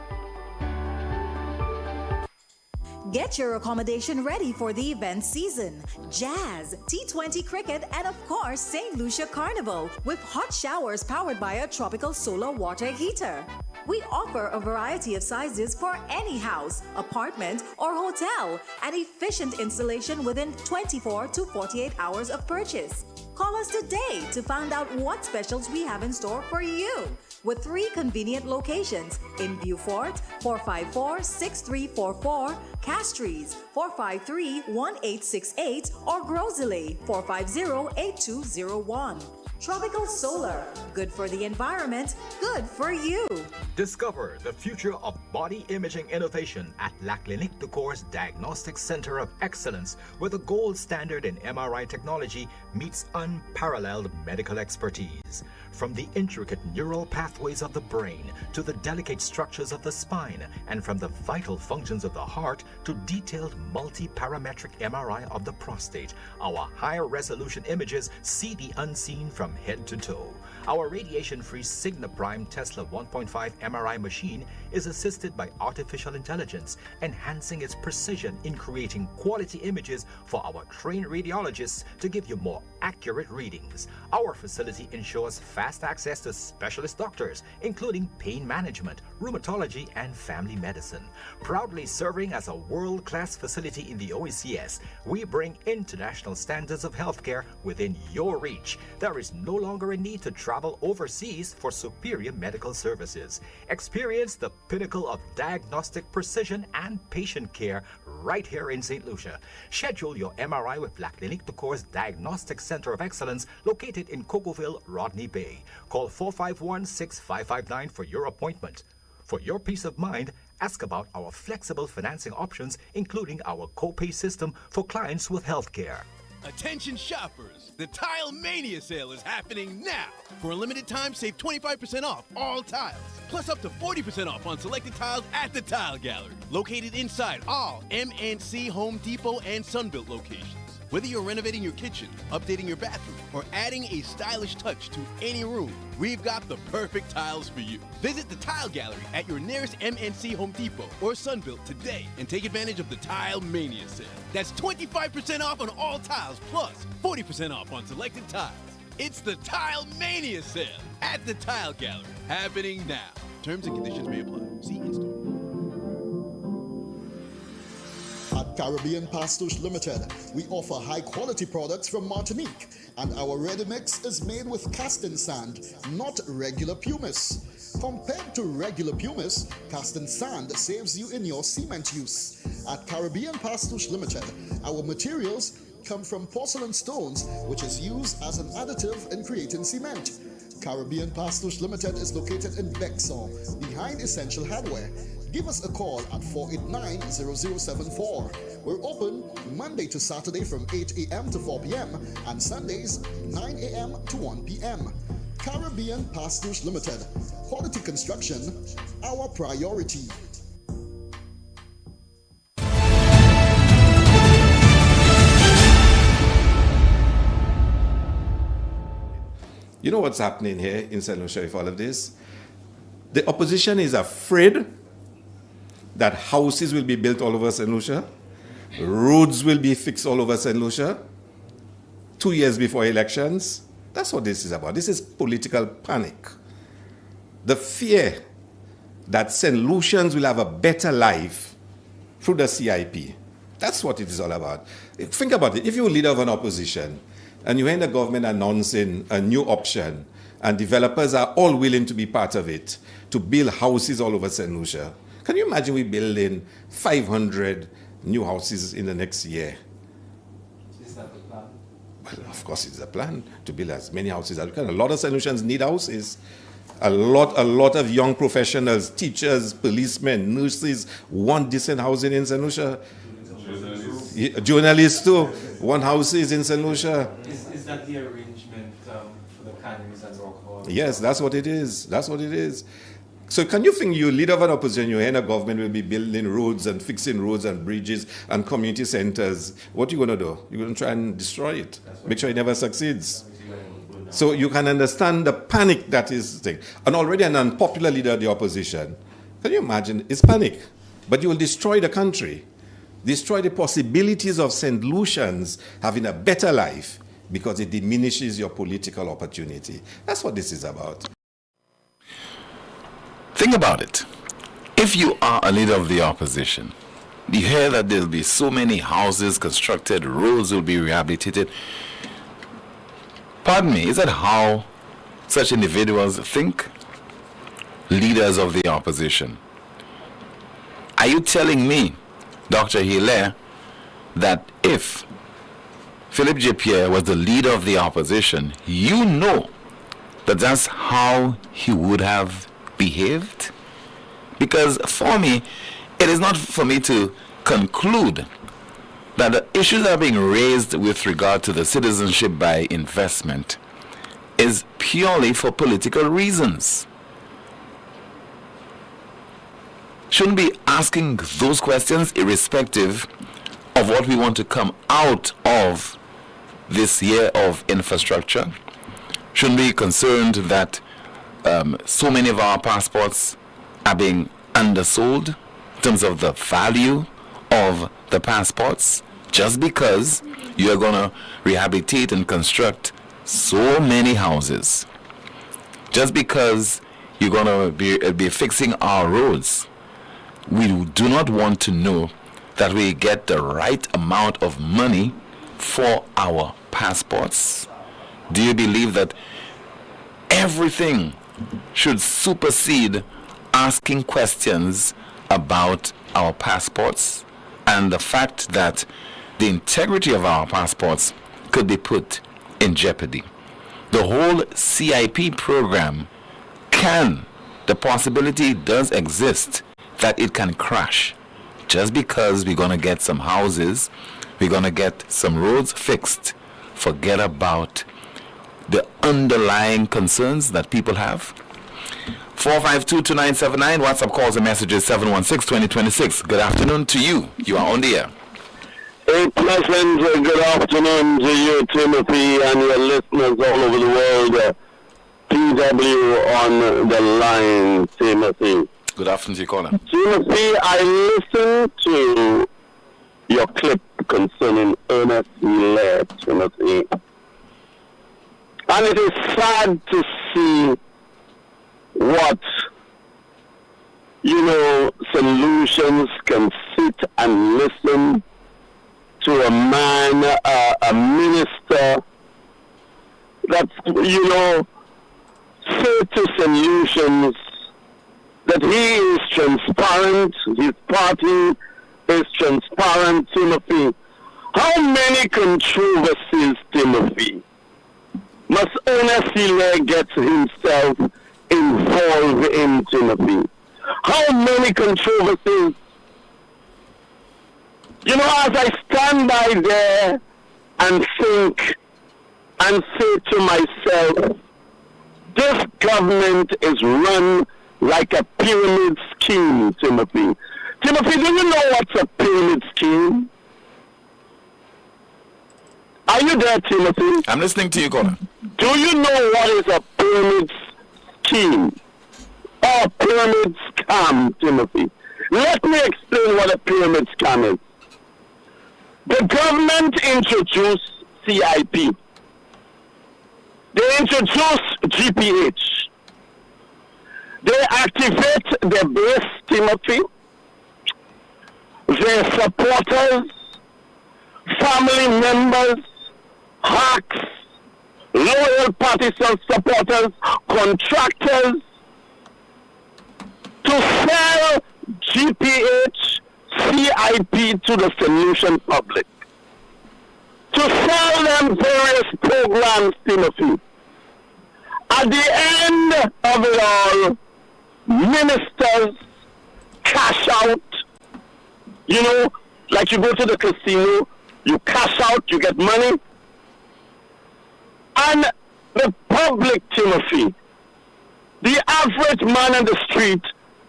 Get your accommodation ready for the event season. Jazz, T20 cricket, and of course, St. Lucia Carnival with hot showers powered by a tropical solar water heater. We offer a variety of sizes for any house, apartment, or hotel, and efficient installation within 24 to 48 hours of purchase. Call us today to find out what specials we have in store for you. With 3 convenient locations in Beaufort, 454-6344, Castries, 453-1868, or Grosley, 450-8201. Tropical Solar, good for the environment, good for you. Discover the future of body imaging innovation at La Clinique du Corps Diagnostic Center of Excellence, where the gold standard in MRI technology meets unparalleled medical expertise. From the intricate neural pathways of the brain to the delicate structures of the spine, and from the vital functions of the heart to detailed multi-parametric MRI of the prostate, our higher resolution images see the unseen from head to toe. Our radiation-free Signa Prime Tesla 1.5 MRI machine is assisted by artificial intelligence, enhancing its precision in creating quality images for our trained radiologists to give you more accurate readings. Our facility ensures fast access to specialist doctors, including pain management, rheumatology, and family medicine. Proudly serving as a world-class facility in the OECS, we bring international standards of healthcare within your reach. There is no longer a need to travel overseas for superior medical services. Experience the pinnacle of diagnostic precision and patient care right here in St. Lucia. Schedule your MRI with La Clinique de Cour's Diagnostic Center of Excellence located in Cocoville, Rodney Bay. Call 451-6559 for your appointment. For your peace of mind, ask about our flexible financing options, including our copay system for clients with health care. Attention shoppers, the Tile Mania sale is happening now. For a limited time, save 25% off all tiles, plus up to 40% off on selected tiles at the Tile Gallery, located inside all MNC, Home Depot, and Sunbelt locations. Whether you're renovating your kitchen, updating your bathroom, or adding a stylish touch to any room, we've got the perfect tiles for you. Visit the Tile Gallery at your nearest MNC, Home Depot, or Sunbelt today and take advantage of the Tile Mania sale. That's 25% off on all tiles, plus 40% off on selected tiles. It's the Tile Mania sale at the Tile Gallery, happening now. Terms and conditions may apply. See in-store. At Caribbean Pastouche Limited, we offer high-quality products from Martinique, and our ready mix is made with casting sand, not regular pumice. Compared to regular pumice, casting sand saves you in your cement use. At Caribbean Pastouche Limited, our materials come from porcelain stones, which is used as an additive in creating cement. Caribbean Pastouche Limited is located in Bexon, behind Essential Hardware. Give us a call at 489-0074. We're open Monday to Saturday from 8 a.m. to 4 p.m. and Sundays 9 a.m. to 1 p.m. Caribbean Pastouche Limited. Quality construction, our priority. You know what's happening here in St. Lucia with all of this? The opposition is afraid that houses will be built all over St. Lucia, roads will be fixed all over St. Lucia, 2 years before elections. That's what this is about. This is political panic. The fear that St. Lucians will have a better life through the CIP. That's what it is all about. Think about it. If you're a leader of an opposition and you hear the government announcing a new option and developers are all willing to be part of it, to build houses all over St. Lucia, can you imagine we building 500 new houses in the next year? Is that the plan? Well, of course, it's a plan to build as many houses as we can. A lot of St. Lucians need houses. A lot of young professionals, teachers, policemen, nurses want decent housing in St. Lucia. Journalists too want houses in St. Lucia. Is that the arrangement for the canneries and rock hall? Yes, that's what it is. That's what it is. So can you think you leader of an opposition, your head of government will be building roads and fixing roads and bridges and community centers? What are you going to do? You're going to try and destroy it. Make sure it never succeeds. So you can understand the panic that is thing. And already an unpopular leader of the opposition, can you imagine? It's panic. But you will destroy the country. Destroy the possibilities of St. Lucians having a better life because it diminishes your political opportunity. That's what this is about. Think about it. If you are a leader of the opposition, you hear that there'll be so many houses constructed, roads will be rehabilitated. Pardon me, is that how such individuals think? Leaders of the opposition. Are you telling me, Dr. Hilaire, that if Philip J. Pierre was the leader of the opposition, you know that that's how he would have behaved? Because for me, it is not for me to conclude that the issues that are being raised with regard to the citizenship by investment is purely for political reasons. Shouldn't be asking those questions irrespective of what we want to come out of this year of infrastructure. shouldn't be concerned that so many of our passports are being undersold in terms of the value of the passports, just because you're going to rehabilitate and construct so many houses, just because you're going to be fixing our roads. We do not want to know that we get the right amount of money for our passports. Do you believe that everything should supersede asking questions about our passports and the fact that the integrity of our passports could be put in jeopardy? The whole CIP program the possibility does exist that it can crash just because we're going to get some houses, we're going to get some roads fixed. Forget about the underlying concerns that people have. 452-2979, WhatsApp calls and messages 716-2026. Good afternoon to you. You are on the air. A pleasant good afternoon to you, Timothy, and your listeners all over the world. PW on the line, Timothy. Good afternoon to you, caller. Timothy, I listened to your clip concerning Ernest Leahy, Timothy. And it is sad to see what, solutions can sit and listen to a man, a minister, that, say to solutions that he is transparent, his party is transparent, Timothy. How many controversies, Timothy, must Ernest Leahy get himself involved in, Timothy? How many controversies? As I stand by there and think and say to myself, this government is run like a pyramid scheme, Timothy. Timothy, do you know what's a pyramid scheme? Are you there, Timothy? I'm listening to you, caller. Do you know what is a pyramid scheme or a pyramid scam, Timothy? Let me explain what a pyramid scam is. The government introduced CIP. They introduced GPH. They activate their base, Timothy, their supporters, family members, hacks, loyal party supporters, contractors, to sell GPH, CIP to the solution public. To sell them various programs, Timothy. At the end of it all, ministers cash out. Like you go to the casino, you cash out, you get money. And the public, Timothy, the average man on the street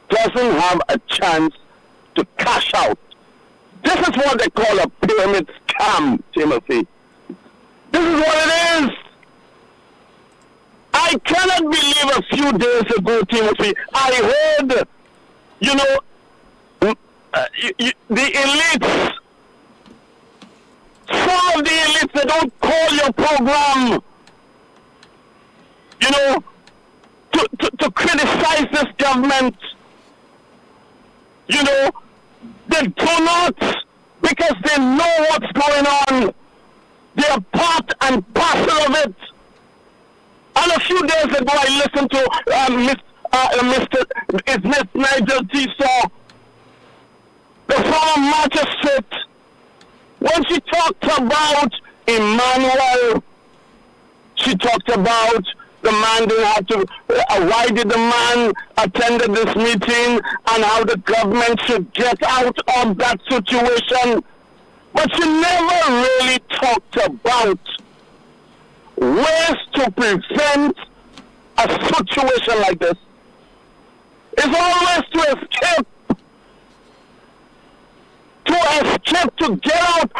doesn't have a chance to cash out. This is what they call a pyramid scam, Timothy. This is what it is. I cannot believe a few days ago, Timothy, I heard, the elites, some of the elites, they don't call your program, to criticize this government. They do not, because they know what's going on. They are part and parcel of it. And a few days ago, I listened to Miss Nigel Tissot, the former magistrate, when she talked about Emmanuel. She talked about the man didn't have to, why did the man attend this meeting, and how the government should get out of that situation. But she never really talked about ways to prevent a situation like this. It's always to escape, to get out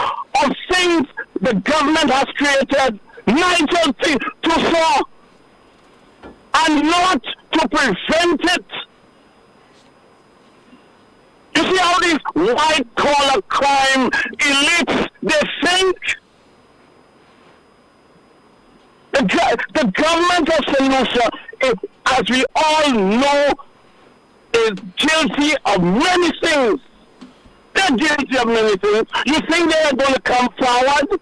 of things the government has created. Nigel Tissot, not to prevent it. You see how these white-collar crime elites, they think the government of St. Lucia, as we all know, is guilty of many things. They're guilty of many things. You think they are going to come forward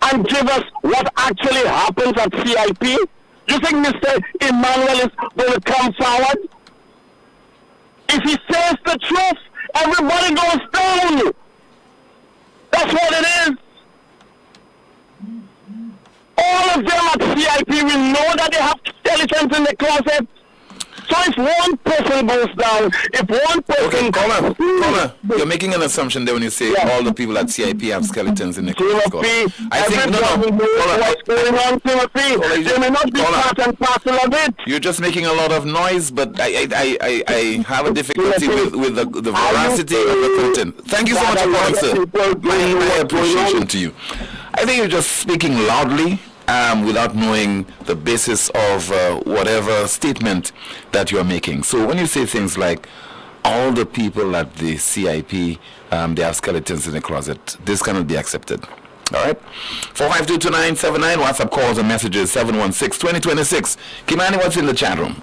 and give us what actually happens at CIP? You think Mr. Emmanuel is going to come forward? If he says the truth, everybody goes down. That's what it is. All of them at CIP will know that they have skeletons in the closet. So if one person goes down, if one person... Okay, Caller, you're making an assumption there when you say all the people at CIP have skeletons in the closet. I think, what's going on, Timothy? They may not be part and parcel of it. You're just making a lot of noise, but I have a difficulty with the veracity of the content. Thank you so much for calling, sir. My appreciation to you. I think you're just speaking loudly without knowing the basis of whatever statement that you're making. So when you say things like, all the people at the CIP, they have skeletons in the closet, this cannot be accepted. All right? 4522979, WhatsApp calls and messages, 716-2026. Kimani, what's in the chat room?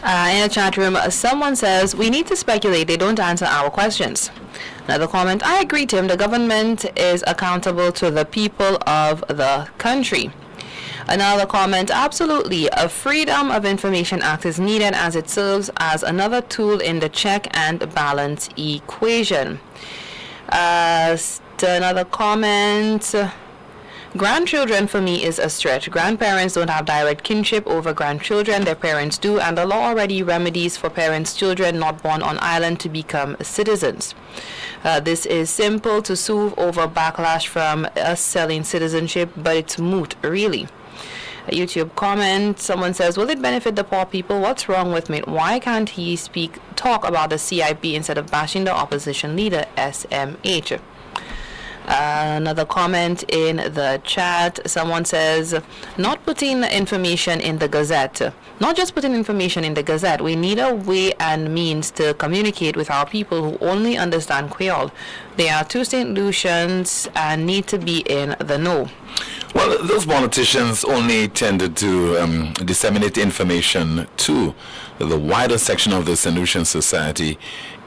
In the chat room, someone says, we need to speculate, they don't answer our questions. Another comment, I agree, Tim, the government is accountable to the people of the country. Another comment, absolutely, a Freedom of Information Act is needed as it serves as another tool in the check and balance equation. Another comment, grandchildren for me is a stretch. Grandparents don't have direct kinship over grandchildren. Their parents do, and the law already remedies for parents' children not born on island to become citizens. This is simple to soothe over backlash from us selling citizenship, but it's moot, really. A YouTube comment, someone says, will it benefit the poor people? What's wrong with me? Why can't he talk about the CIP instead of bashing the opposition leader, SMH? Another comment in the chat, someone says, not putting information in the Gazette. Not just putting information in the Gazette. We need a way and means to communicate with our people who only understand Creole. They are two St. Lucians and need to be in the know. Well, those politicians only tended to disseminate information to the wider section of the St. Lucian society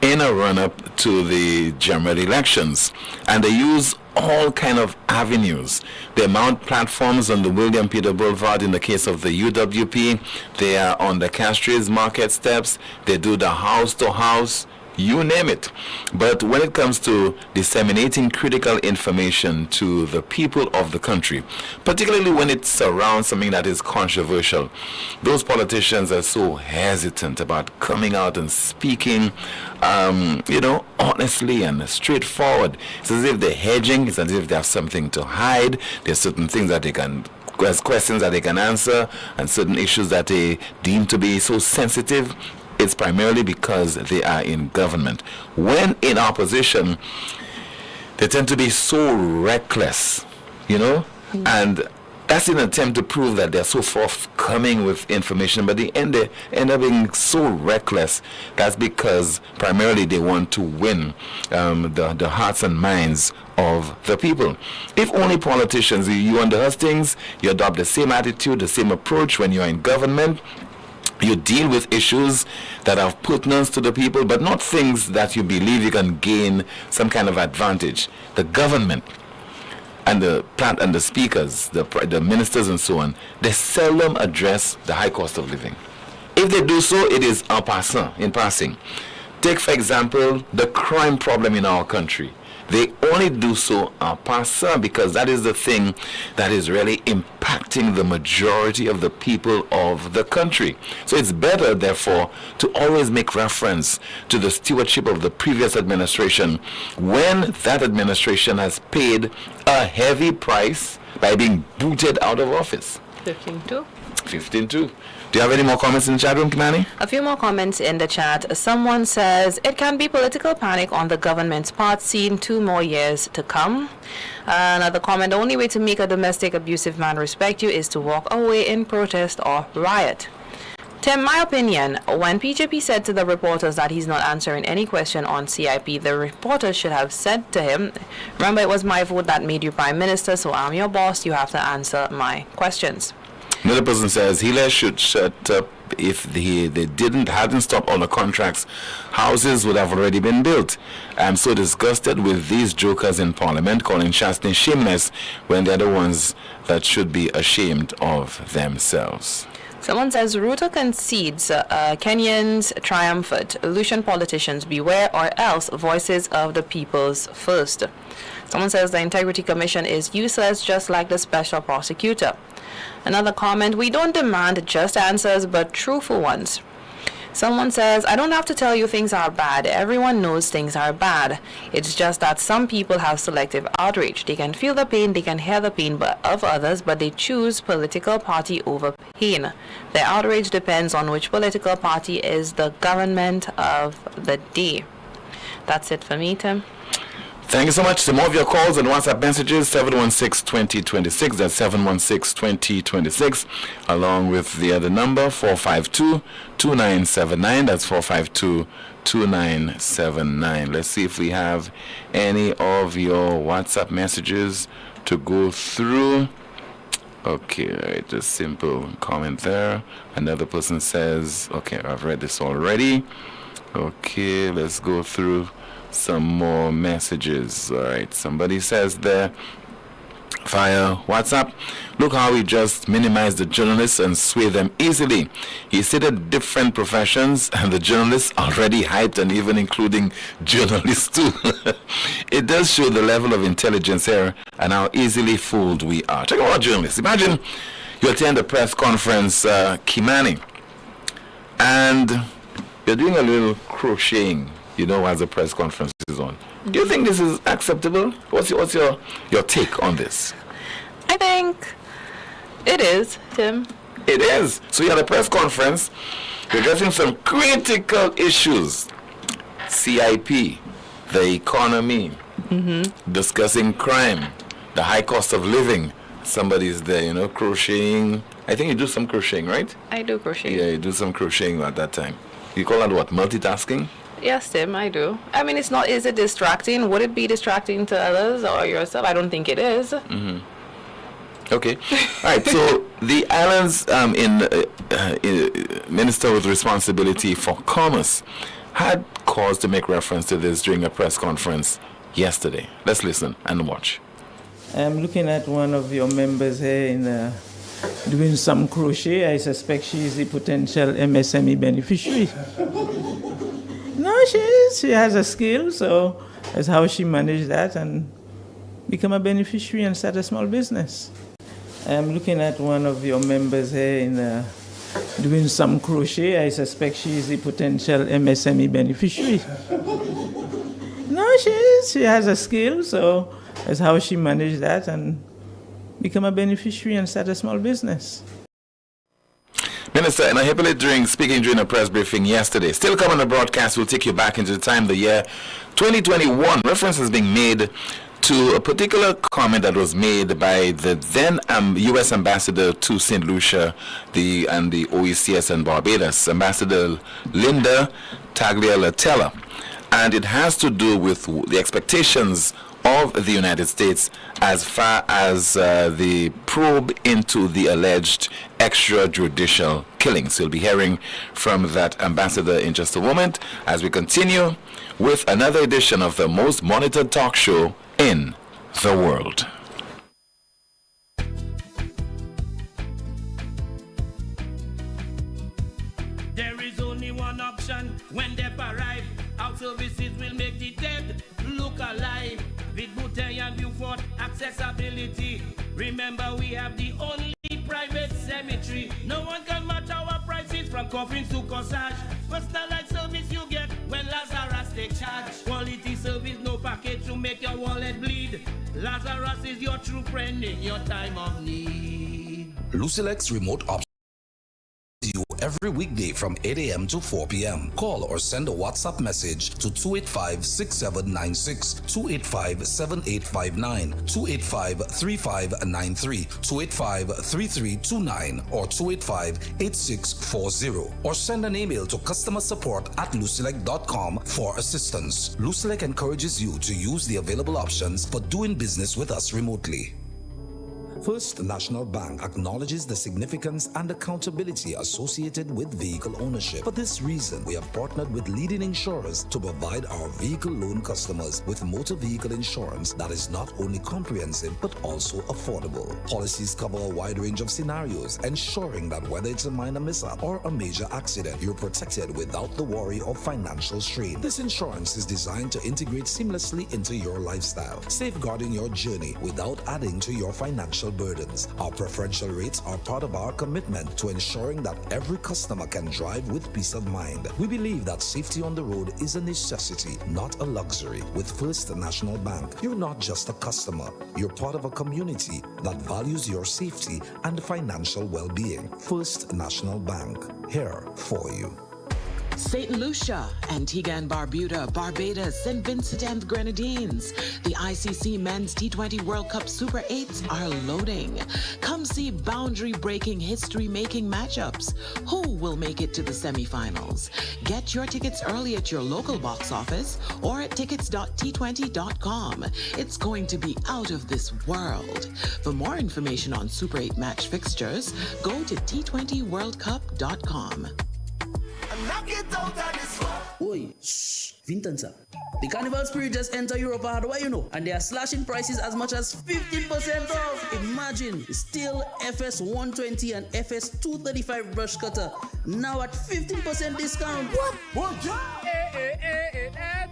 in a run-up to the general elections. And they use all kind of avenues. They mount platforms on the William Peter Boulevard in the case of the UWP. They are on the Castries market steps. They do the house-to-house, you name it. But when it comes to disseminating critical information to the people of the country, particularly when it surrounds something that is controversial, those politicians are so hesitant about coming out and speaking, honestly and straightforward. It's as if they're hedging. It's as if they have something to hide. There's certain things that they can, questions that they can answer, and certain issues that they deem to be so sensitive. It's primarily because they are in government. When in opposition, they tend to be so reckless, and that's an attempt to prove that they're so forthcoming with information, but they end up being so reckless. That's because primarily they want to win the hearts and minds of the people. If only politicians, you on the hustings, you adopt the same attitude, the same approach when you're in government. You deal with issues that are pertinent to the people, but not things that you believe you can gain some kind of advantage. The government and the speakers, the ministers and so on, they seldom address the high cost of living. If they do so, it is en passant, in passing. Take, for example, the crime problem in our country. They only do so en passant because that is the thing that is really impacting the majority of the people of the country. So it's better, therefore, to always make reference to the stewardship of the previous administration when that administration has paid a heavy price by being booted out of office. 15-2. 15-2. Do you have any more comments in the chat room, Kimani? A few more comments in the chat. Someone says, it can be political panic on the government's part, seeing 2 more years to come. Another comment, the only way to make a domestic abusive man respect you is to walk away in protest or riot. Tim, my opinion, when PJP said to the reporters that he's not answering any question on CIP, the reporters should have said to him, remember, it was my vote that made you Prime Minister, so I'm your boss, you have to answer my questions. Another person says Hila should shut up. If they hadn't stopped all the contracts, houses would have already been built. I'm so disgusted with these jokers in Parliament calling Shastni shameless when they're the ones that should be ashamed of themselves. Someone says Ruto concedes Kenyans triumphant. Illusion politicians beware, or else voices of the peoples first. Someone says the Integrity Commission is useless, just like the special prosecutor. Another comment, we don't demand just answers but truthful ones. Someone says, I don't have to tell you things are bad. Everyone knows things are bad. It's just that some people have selective outrage. They can feel the pain, they can hear the pain of others, but they choose political party over pain. Their outrage depends on which political party is the government of the day. That's it for me, Tim. Thank you so much. Some more of your calls and WhatsApp messages, 716-2026, that's 716-2026, along with the other number, 452-2979, that's 452-2979. Let's see if we have any of your WhatsApp messages to go through. Okay, right, just simple comment there. Another person says, okay, I've read this already. Okay, let's go through some more messages. All right, somebody says there via WhatsApp, look how he just minimized the journalists and sway them easily. He stated different professions and the journalists already hyped, and even including journalists too. It does show the level of intelligence here and how easily fooled we are. Check out journalists. Imagine you attend a press conference, Kimani, and you're doing a little crocheting, as the press conference is on. Do you think this is acceptable? What's your take on this? I think it is, Tim. It is. So you're at a press conference, you're addressing some critical issues. CIP, the economy, discussing crime, the high cost of living. Somebody's there, crocheting. I think you do some crocheting, right? I do crochet. Yeah, you do some crocheting at that time. You call that what, multitasking? Yes, Tim, I do. I mean, is it distracting? Would it be distracting to others or yourself? I don't think it is. Okay. All right. So the island's minister with responsibility for commerce had cause to make reference to this during a press conference yesterday. Let's listen and watch. I'm looking at one of your members here doing some crochet. I suspect she is the potential MSME beneficiary. No, she is. She has a skill, so that's how she managed that and become a beneficiary and start a small business. I'm looking at one of your members here doing some crochet. I suspect she is the potential MSME beneficiary. No, she is. She has a skill, so that's how she managed that and become a beneficiary and start a small business. Minister Enahipele speaking during a press briefing yesterday. Still coming on the broadcast, we'll take you back into the time, the year 2021. Reference is being made to a particular comment that was made by the then U.S. ambassador to St. Lucia and the OECS and Barbados, Ambassador Linda Tagliatella. And it has to do with the expectations of the United States as far as the probe into the alleged extrajudicial killings. You'll be hearing from that ambassador in just a moment as we continue with another edition of the most monitored talk show in the world. There is only one option when they arrive. Our services will make the dead look alive. With Bouteille and Beaufort accessibility. Remember, we have the only private cemetery. No one can match our prices from coffins to corsage. Personalized service you get when Lazarus take charge. Quality service, no package to make your wallet bleed. Lazarus is your true friend in your time of need. Lucilex remote option. you every weekday from 8 a.m. to 4 p.m. Call or send a WhatsApp message to 285-6796, 285-7859, 285-3593, 285-3329, or 285-8640. Or send an email to customersupport@lucelec.com for assistance. Lucelec encourages you to use the available options for doing business with us remotely. First National Bank acknowledges the significance and accountability associated with vehicle ownership. For this reason, we have partnered with leading insurers to provide our vehicle loan customers with motor vehicle insurance that is not only comprehensive but also affordable. Policies cover a wide range of scenarios, ensuring that whether it's a minor mishap or a major accident, you're protected without the worry of financial strain. This insurance is designed to integrate seamlessly into your lifestyle, safeguarding your journey without adding to your financial burdens. Our preferential rates are part of our commitment to ensuring that every customer can drive with peace of mind. We believe that safety on the road is a necessity, not a luxury. With First National Bank, you're not just a customer, you're part of a community that values your safety and financial well-being. First National Bank, here for you. St. Lucia, Antigua and Barbuda, Barbados, St. Vincent and Grenadines. The ICC Men's T20 World Cup Super 8s are loading. Come see boundary-breaking, history-making matchups. Who will make it to the semifinals? Get your tickets early at your local box office or at tickets.t20.com. It's going to be out of this world. For more information on Super 8 match fixtures, go to t20worldcup.com. Oi, shh, Vintanza. The carnival spirit just entered Europe, how do you know? And they are slashing prices as much as 15% off. Imagine, still FS 120 and FS 235 brush cutter, now at 15% discount. What?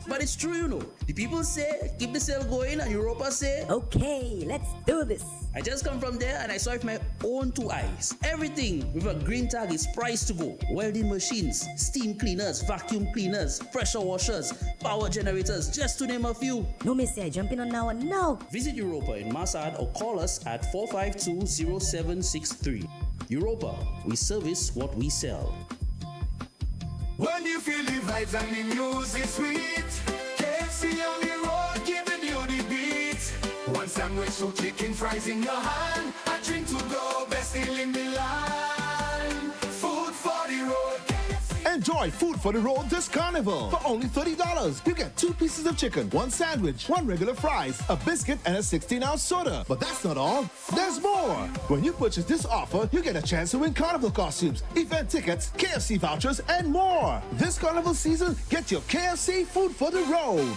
But it's true, you know. The people say, keep the sale going, and Europa say, okay, let's do this. I just come from there and I saw it with my own two eyes. Everything with a green tag is priced to go. Welding machines, steam cleaners, vacuum cleaners, pressure washers, power generators, just to name a few. No, Missy, I jump in on now and now. Visit Europa in Massad or call us at 452-0763. Europa, we service what we sell. When you feel the vibes and the music sweet, KFC on the road giving you the beat. One sandwich, so chicken fries in your hand. A drink to go, best deal in the line. Food for the road. Enjoy Food for the Road this carnival. For only $30, you get 2 pieces of chicken, 1 sandwich, 1 regular fries, a biscuit, and a 16-ounce soda. But that's not all. There's more. When you purchase this offer, you get a chance to win carnival costumes, event tickets, KFC vouchers, and more. This carnival season, get your KFC Food for the Road.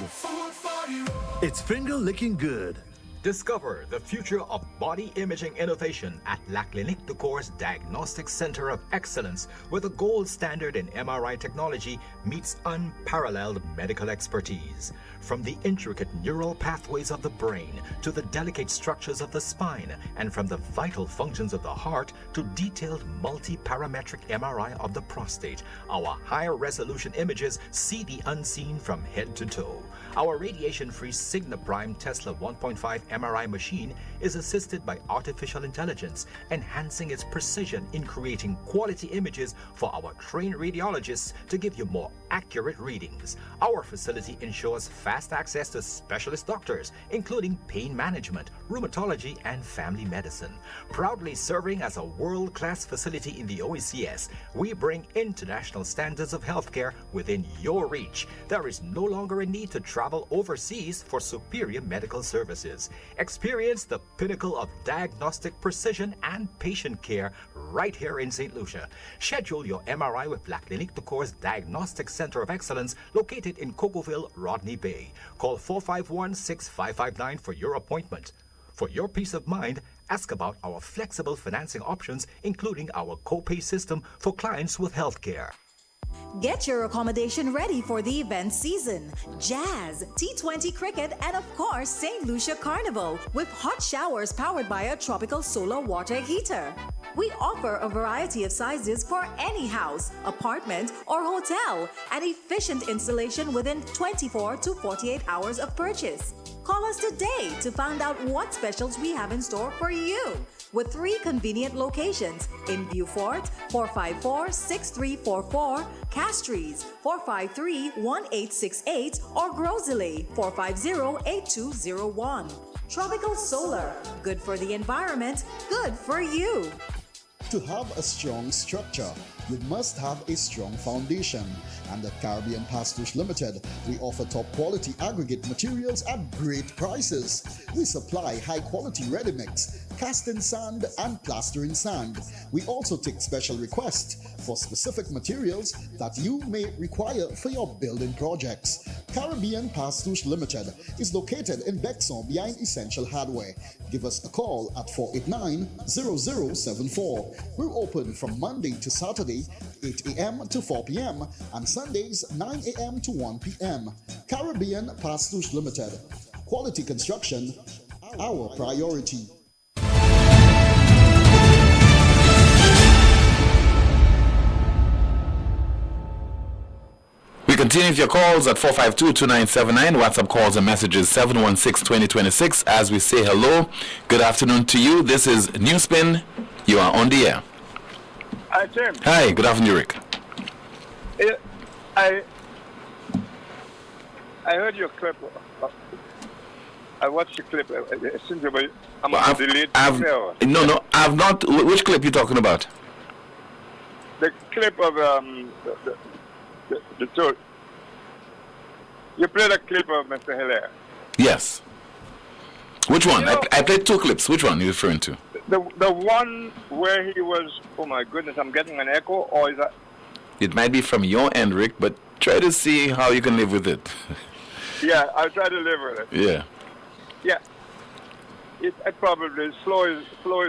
It's finger licking good. Discover the future of body imaging innovation at La Clinique de Corps Diagnostic Center of Excellence, where the gold standard in MRI technology meets unparalleled medical expertise. From the intricate neural pathways of the brain to the delicate structures of the spine, and from the vital functions of the heart to detailed multi-parametric MRI of the prostate, our higher resolution images see the unseen from head to toe. Our radiation-free Signa Prime Tesla 1.5 MRI machine is assisted by artificial intelligence, enhancing its precision in creating quality images for our trained radiologists to give you more accurate readings. Our facility ensures fast access to specialist doctors, including pain management, rheumatology, and family medicine. Proudly serving as a world-class facility in the OECS, we bring international standards of healthcare within your reach. There is no longer a need to travel overseas for superior medical services. Experience the pinnacle of diagnostic precision and patient care right here in St. Lucia. Schedule your MRI with La Clinique de Corps Diagnostic Center of Excellence, located in Cocoville, Rodney Bay. Call 451-6559 for your appointment. For your peace of mind, ask about our flexible financing options, including our copay system for clients with healthcare. Get your accommodation ready for the event season. Jazz, T20 Cricket, and of course, St. Lucia Carnival with hot showers powered by a tropical solar water heater. We offer a variety of sizes for any house, apartment, or hotel, and efficient installation within 24 to 48 hours of purchase. Call us today to find out what specials we have in store for you. with 3 convenient locations in Beaufort, 454-6344, Castries, 453-1868, or Grosley, 450-8201. Tropical Solar, good for the environment, good for you. To have a strong structure, you must have a strong foundation. And at Caribbean Pastors Limited, we offer top quality aggregate materials at great prices. We supply high quality ready mix, casting sand, and plastering sand. We also take special requests for specific materials that you may require for your building projects. Caribbean Pastors Limited is located in Bexon behind Essential Hardware. Give us a call at 489-0074. We're open from Monday to Saturday, 8 a.m. to 4 p.m. and Sundays, 9 a.m. to 1 p.m. Caribbean Pastors Limited. Quality construction, our priority. We continue with your calls at 452-2979. WhatsApp calls and messages 716-2026. As we say hello, good afternoon to you. This is NewsSpin. You are on the air. Hi, Tim. Hi, good afternoon, Rick. I heard your clip. I watched the clip. It seems I'm going to delete it. No, I've not. Which clip you talking about? The clip of the tour. You played a clip of Mr. Hilaire. Yes. Which one? You know, I played 2 clips. Which one are you referring to? The one where he was, oh my goodness, I'm getting an echo, or is that? It might be from your end, Rick, but try to see how you can live with it. Yeah, I'll try to live with it. Yeah. Yeah. It probably, flow is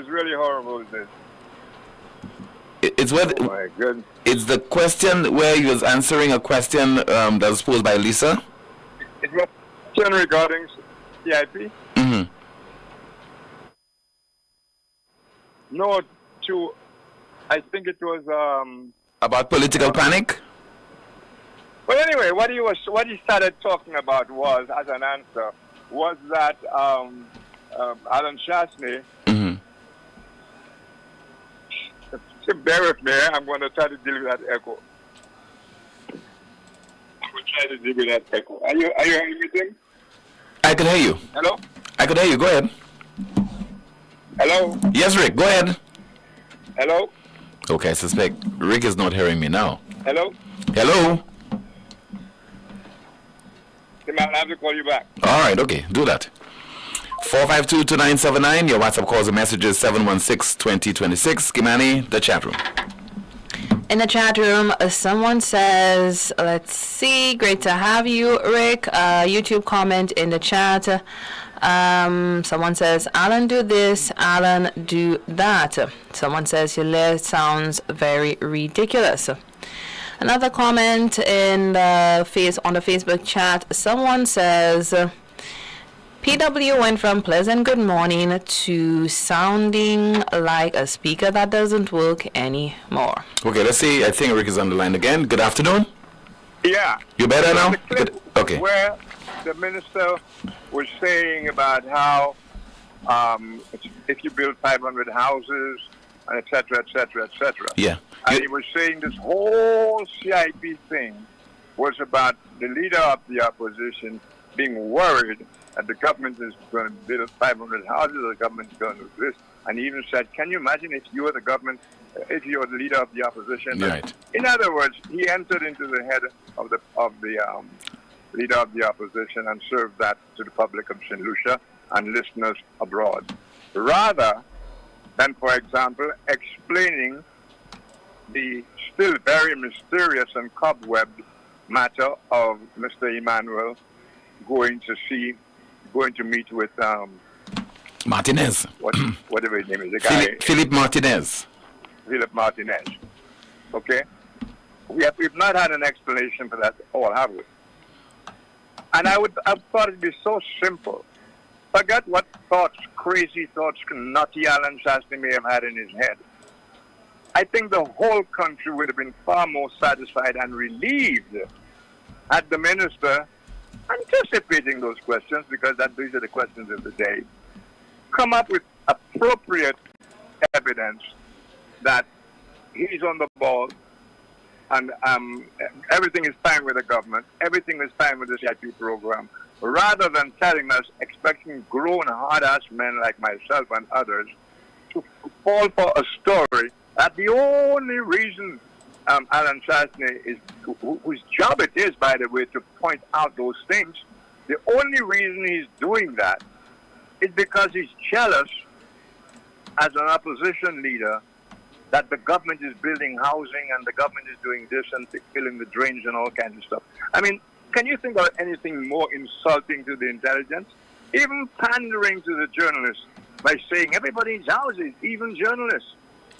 really horrible, isn't it? It's where oh my goodness. It's the question where he was answering a question that was posed by Lisa. It was a question regarding CIP. Mm-hmm. No, I think it was about political panic. Well, anyway, what he started talking about was, as an answer, was that Alan Chasney. Mm-hmm. Bear with me. I'm going to try to deal with that echo. Are you hearing me, Tim? I can hear you. Hello? I can hear you. Go ahead. Hello? Yes, Rick. Go ahead. Hello? Okay, I suspect Rick is not hearing me now. Hello? Hello? Tim, I'll have to call you back. All right, okay. Do that. 452-2979. Your WhatsApp calls and messages 716-2026. Kimani, the chat room. In the chat room, someone says, let's see, great to have you, Rick. YouTube comment in the chat. Someone says, Alan do this, Alan do that. Someone says, your list sounds very ridiculous. Another comment in the on the Facebook chat, someone says, PW went from pleasant good morning to sounding like a speaker that doesn't work anymore. Okay, let's see. I think Rick is on the line again. Good afternoon. Yeah. You better now? Good. Okay. Where the minister was saying about how if you build 500 houses, and et cetera, et cetera, et cetera. Yeah. And he was saying this whole CIP thing was about the leader of the opposition being worried that the government is going to build 500 houses, the government is going to do this. And he even said, can you imagine if you were the government, if you were the leader of the opposition? Right. In other words, he entered into the head of the leader of the opposition and served that to the public of St. Lucia and listeners abroad, rather than, for example, explaining the still very mysterious and cobwebbed matter of Mr. Emmanuel going to meet with Martinez. Whatever his name is, the guy. Philip Martinez. Philip Martinez. Okay? We've not had an explanation for that at all, have we? And I thought it'd be so simple. Forget what crazy thoughts nutty Alan Chasney may have had in his head. I think the whole country would have been far more satisfied and relieved had the minister, anticipating those questions, because these are the questions of the day, come up with appropriate evidence that he's on the ball and everything is fine with the government, everything is fine with the CIP program, rather than telling us, expecting grown, hard-ass men like myself and others to fall for a story that the only reason Alan Chastney is, whose job it is, by the way, to point out those things, the only reason he's doing that is because he's jealous as an opposition leader that the government is building housing and the government is doing this and filling the drains and all kinds of stuff. I mean, can you think of anything more insulting to the intelligence? Even pandering to the journalists by saying everybody's houses, even journalists.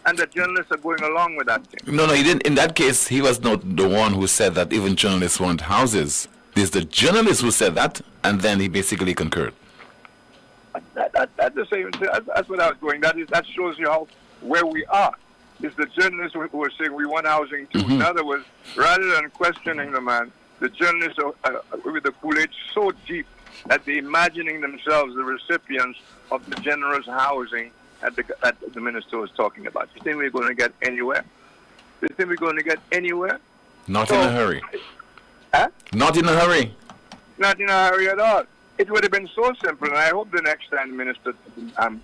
And the journalists are going along with that thing. No, he didn't. In that case, he was not the one who said that even journalists want houses. It's the journalist who said that, and then he basically concurred. That's the same. That's what I was going. That shows you how where we are. It's the journalists who are saying we want housing too. In other words, rather than questioning the man, the journalists are with the Kool-Aid so deep that they're imagining themselves the recipients of the generous housing that the minister was talking about. You think we're going to get anywhere? You think we're going to get anywhere? Not in a hurry. Huh? Not in a hurry. Not in a hurry at all. It would have been so simple, and I hope the next time the minister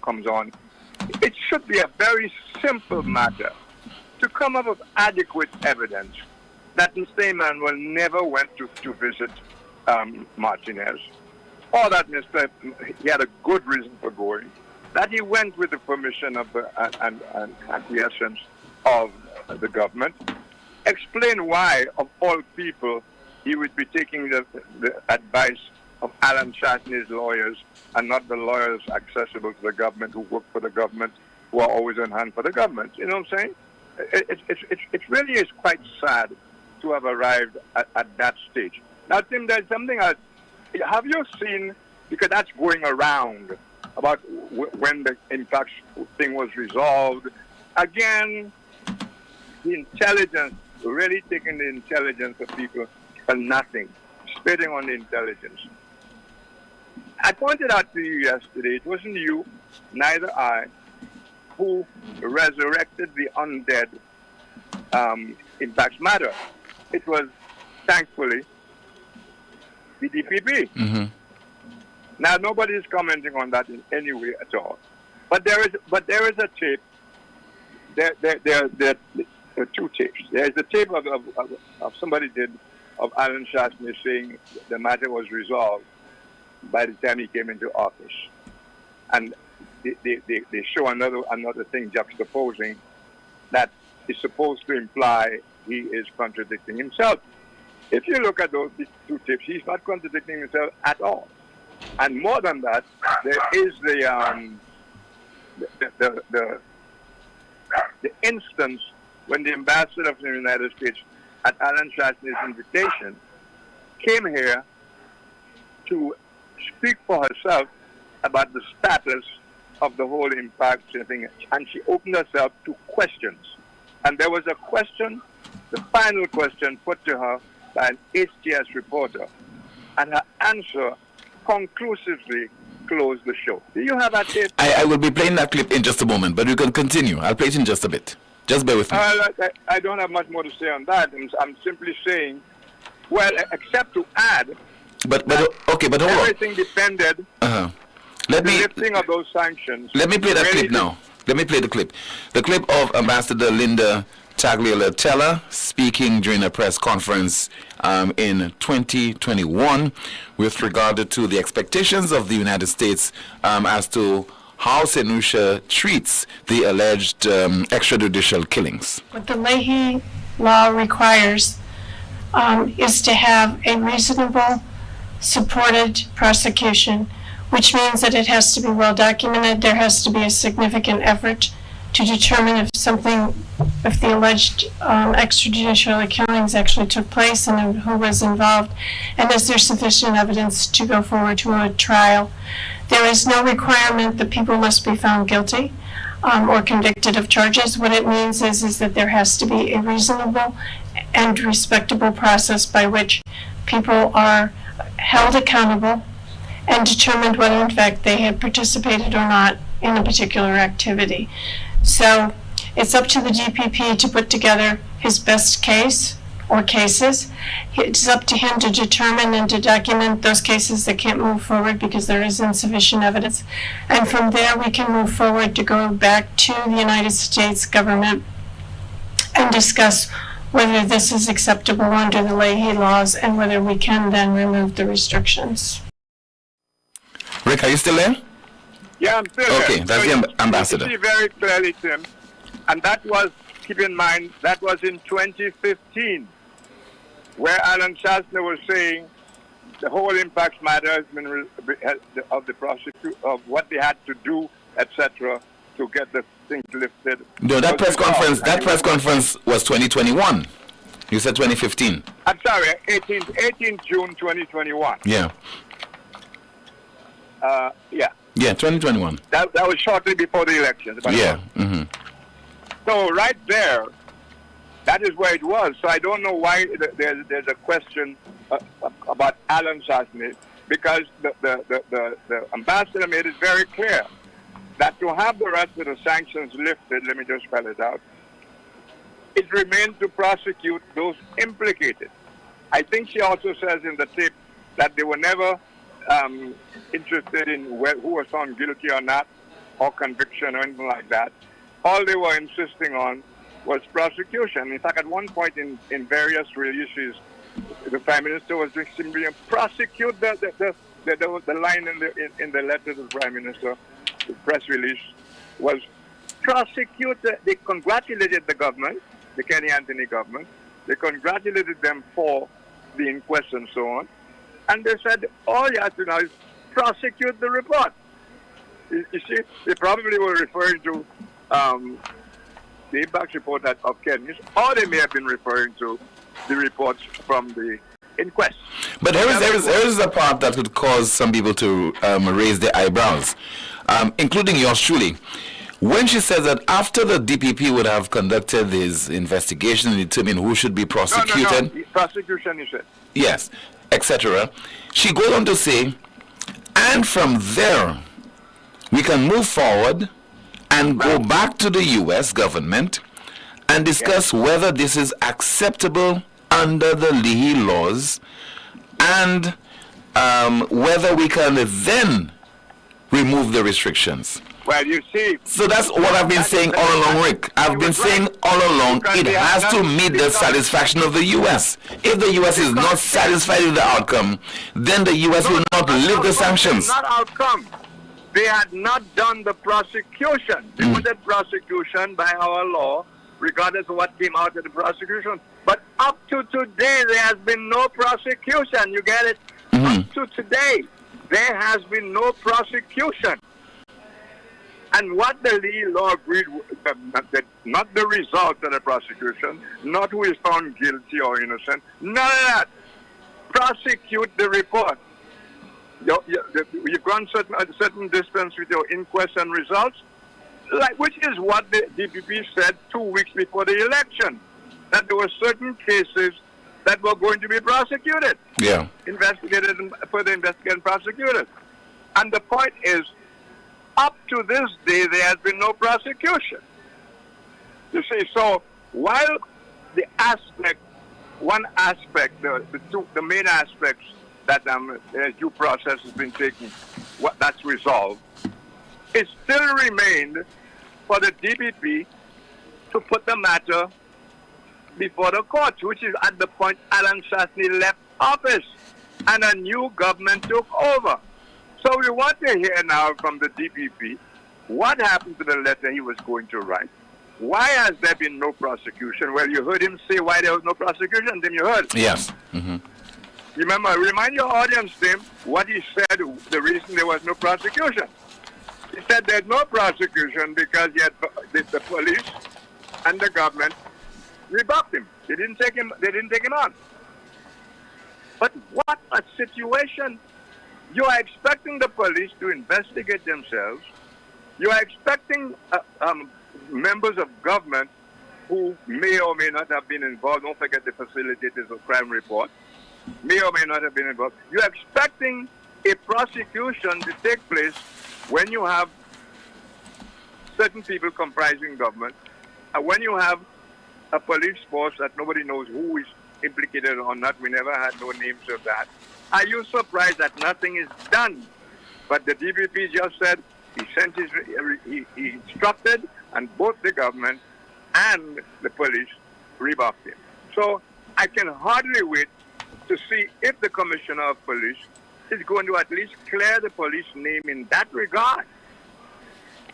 comes on, it should be a very simple matter to come up with adequate evidence that Mr. Emmanuel never went to visit Martinez, or that he had a good reason for going, that he went with the permission of and acquiescence of the government. Explain why, of all people, he would be taking the advice of Alan Chastney's lawyers and not the lawyers accessible to the government who work for the government, who are always on hand for the government. You know what I'm saying? It really is quite sad to have arrived at that stage. Now, Tim, there's something else. Have you seen, because that's going around, about when the impact thing was resolved? Again, the intelligence, really taking the intelligence of people for nothing, spitting on the intelligence. I pointed out to you yesterday, it wasn't you, neither I, who resurrected the undead impacts matter. It was, thankfully, the DPP. Mm-hmm. Now, nobody is commenting on that in any way at all. But there is a tape. There are two tapes. There is a tape of somebody did of Alan Chastney saying the matter was resolved by the time he came into office, and they show another thing juxtaposing that is supposed to imply he is contradicting himself. If you look at those two tapes, he's not contradicting himself at all. And more than that, there is the instance when the ambassador of the United States, at Alan Chastney's invitation, came here to speak for herself about the status of the whole impact thing, and she opened herself to questions. And there was a question, the final question put to her by an HTS reporter, and her answer conclusively closed the show. Do you have that tape? I will be playing that clip in just a moment, but you can continue. I'll play it in just a bit. Just bear with me. I don't have much more to say on that. I'm simply saying, well, except to add, but hold on. Everything depended on the lifting of those sanctions. Let me play that clip now. Let me play the clip. The clip of Ambassador Linda Tagliatella speaking during a press conference in 2021 with regard to the expectations of the United States as to how St. Lucia treats the alleged extrajudicial killings. What the Leahy Law requires is to have a reasonable, supported prosecution, which means that it has to be well documented. There has to be a significant effort to determine if the alleged extrajudicial killings actually took place and who was involved, and is there sufficient evidence to go forward to a trial. There is no requirement that people must be found guilty or convicted of charges. What it means is that there has to be a reasonable and respectable process by which people are held accountable and determined whether in fact they had participated or not in a particular activity. So it's up to the DPP to put together his best case or cases. It's up to him to determine and to document those cases that can't move forward because there is insufficient evidence. And from there, we can move forward to go back to the United States government and discuss whether this is acceptable under the Leahy laws and whether we can then remove the restrictions. Rick, are you still there? Yeah, I'm still there. Okay, that's the ambassador. You see very clearly, Tim, and that was, keep in mind, that was in 2015, where Alan Chastner was saying the whole impact matter has been of the prosecute of what they had to do, etc., to get the things lifted. No, that press conference was 2021. You said 2015. I'm sorry, 18 June 2021. Yeah. Yeah. Yeah, 2021. That was shortly before the elections. Yeah. Mm-hmm. So right there, that is where it was. So I don't know why there's a question about Alan Chastner, because the ambassador made it very clear that to have the rest of the sanctions lifted, let me just spell it out, it remains to prosecute those implicated. I think she also says in the tape that they were never interested in who was found guilty or not, or conviction or anything like that. All they were insisting on was prosecution. In fact, at one point in various releases, the Prime Minister was doing simply prosecute the line in the letter to the Prime Minister, the press release, was prosecute. They congratulated the government, the Kenny Anthony government. They congratulated them for the inquest and so on. And they said, all you have to now is prosecute the report. You see, they probably were referring to the impact report of Kenny's, or they may have been referring to the reports from the inquest. But here is the part that would cause some people to raise their eyebrows, including yours truly. When she says that after the DPP would have conducted his investigation and determined who should be prosecuted. No. Prosecution, you said. Yes, etc. She goes on to say, and from there, we can move forward and go back to the U.S. government and discuss whether this is acceptable under the Leahy laws and whether we can then remove the restrictions. Well, you see... So that's what I've been saying all along, Rick. I've been saying all along, it has to meet the satisfaction of the U.S. If the U.S. is not satisfied with the outcome, then the U.S. will not lift the sanctions. Not outcome. They had not done the prosecution. They wanted prosecution by our law, regardless of what came out of the prosecution. But up to today, there has been no prosecution. You get it? Up to today, there has been no prosecution. And what the Leahy Law agreed with, not the result of the prosecution, not who is found guilty or innocent, none of that. Prosecute the report. You've gone a certain distance with your inquest and results, which is what the DPP said 2 weeks before the election, that there were certain cases that were going to be prosecuted. Yeah. Investigated and further investigated and prosecuted. And the point is, up to this day, there has been no prosecution. You see, so while the one aspect, the main aspects that due process has been taken, that's resolved, it still remained for the DPP to put the matter before the courts, which is at the point Alan Chastner left office and a new government took over. So we want to hear now from the DPP what happened to the letter he was going to write. Why has there been no prosecution? Well, you heard him say why there was no prosecution, Tim, you heard? Yes. Mm-hmm. Remember, remind your audience, Tim, what he said, the reason there was no prosecution. He said there's no prosecution because yet the police and the government rebuffed him. They didn't take him on. But what a situation. You are expecting the police to investigate themselves. You are expecting members of government who may or may not have been involved. Don't forget the facilitators of crime report. May or may not have been involved. You are expecting a prosecution to take place when you have certain people comprising government. And when you have a police force that nobody knows who is implicated or not, we never had no names of that. Are you surprised that nothing is done? But the DPP just said he instructed, and both the government and the police rebuffed him. So I can hardly wait to see if the Commissioner of Police is going to at least clear the police name in that regard.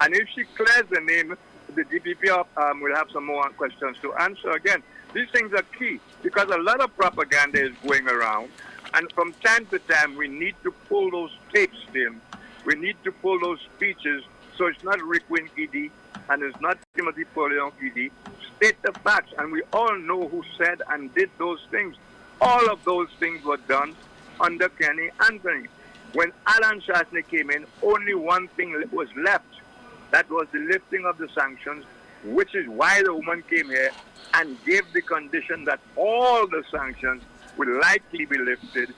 And if she clears the name, the DPP will have some more questions to answer. Again, these things are key because a lot of propaganda is going around. And from time to time, we need to pull those tapes in. We need to pull those speeches so it's not Rick Wynn Edie and it's not Timothy Poleon Edie. State the facts. And we all know who said and did those things. All of those things were done under Kenny Anthony. When Alan Shastney came in, only one thing was left. That was the lifting of the sanctions, which is why the woman came here and gave the condition that all the sanctions will likely be lifted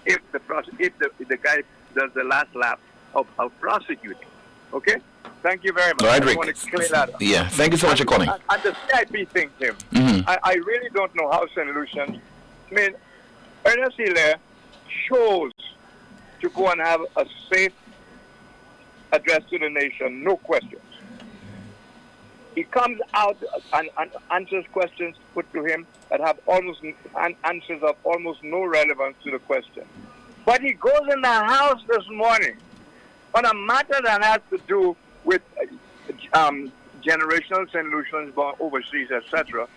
if the guy does the last lap of prosecuting. Okay? Thank you very much. All right, I Rick. want to clear that up. Yeah, thank you so much for calling. And the CIP thing, Tim, I really don't know how St. Lucians, I mean, Ernest Hilaire chose to go and have a safe address to the nation, no questions. He comes out and answers questions put to him that have answers of almost no relevance to the question. But he goes in the House this morning on a matter that has to do with generational St. Lucians born overseas, etc.,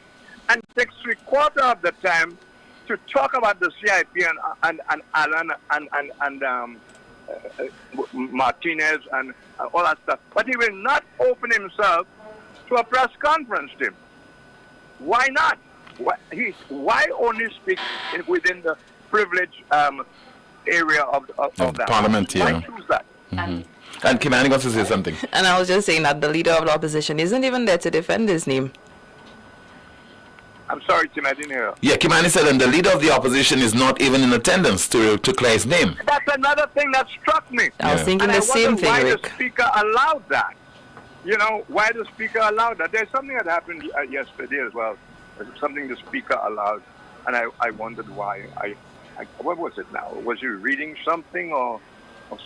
and takes 3/4 of the time to talk about the CIP and Alan and Martinez and all that stuff. But he will not open himself to a press conference, Tim. Why not? Why only speak within the privileged area of that Parliament? Why Yeah. choose that? And Kimani wants to say something. And I was just saying that the leader of the opposition isn't even there to defend his name. I'm sorry, Tim, I didn't hear. Yeah, Kimani said, and the leader of the opposition is not even in attendance to clear his name. That's another thing that struck me. I was thinking and the same thing, why Rick. the speaker allowed that. You know, why the speaker allowed that. There's something that happened yesterday as well. Something the speaker allowed, and I wondered why. What was it now? Was he reading something or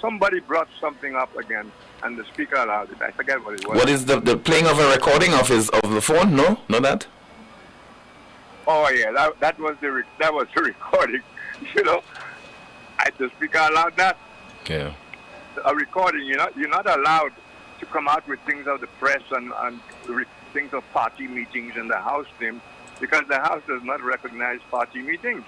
somebody brought something up again, and the speaker allowed it? I forget what it was. What is the playing of a recording of the phone? No, not that. Oh yeah, that was the recording. You know, the speaker allowed that. Yeah. A recording. You're not allowed to come out with things of the press and things of party meetings in the House, Tim, because the House does not recognize party meetings.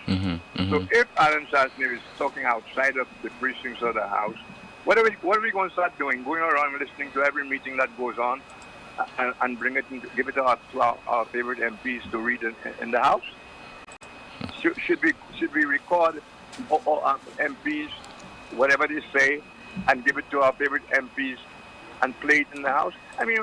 So if Alan Shastney is talking outside of the precincts of the House, what are we going to start doing? Going around listening to every meeting that goes on and bring it give it to our favorite MPs to read in the House? Should we record MPs whatever they say and give it to our favorite MPs and play it in the House? I mean,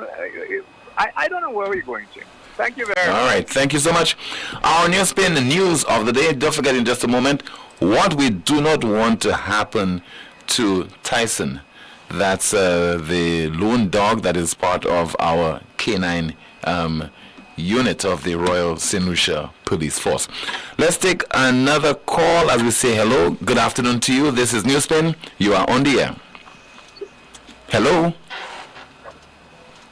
I don't know where we're going to. Thank you very much. All right, thank you so much. Our NewsSpin, the news of the day. Don't forget in just a moment what we do not want to happen to Tyson. That's the lone dog that is part of our canine unit of the Royal St. Lucia Police Force. Let's take another call as we say hello. Good afternoon to you. This is NewsSpin. You are on the air. Hello.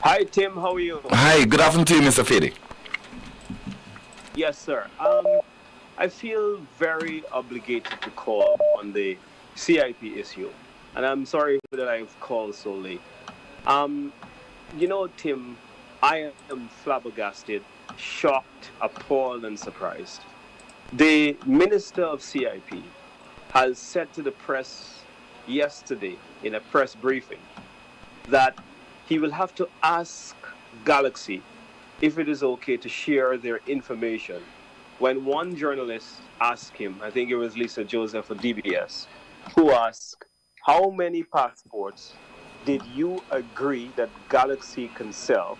Hi, Tim. How are you? Hi. Good afternoon to you, Mr. Fede. Yes, sir. I feel very obligated to call on the CIP issue, and I'm sorry that I've called so late. Tim, I am flabbergasted, shocked, appalled, and surprised. The Minister of CIP has said to the press yesterday in a press briefing that he will have to ask Galaxy if it is okay to share their information. When one journalist asked him, I think it was Lisa Joseph of DBS, who asked, how many passports did you agree that Galaxy can sell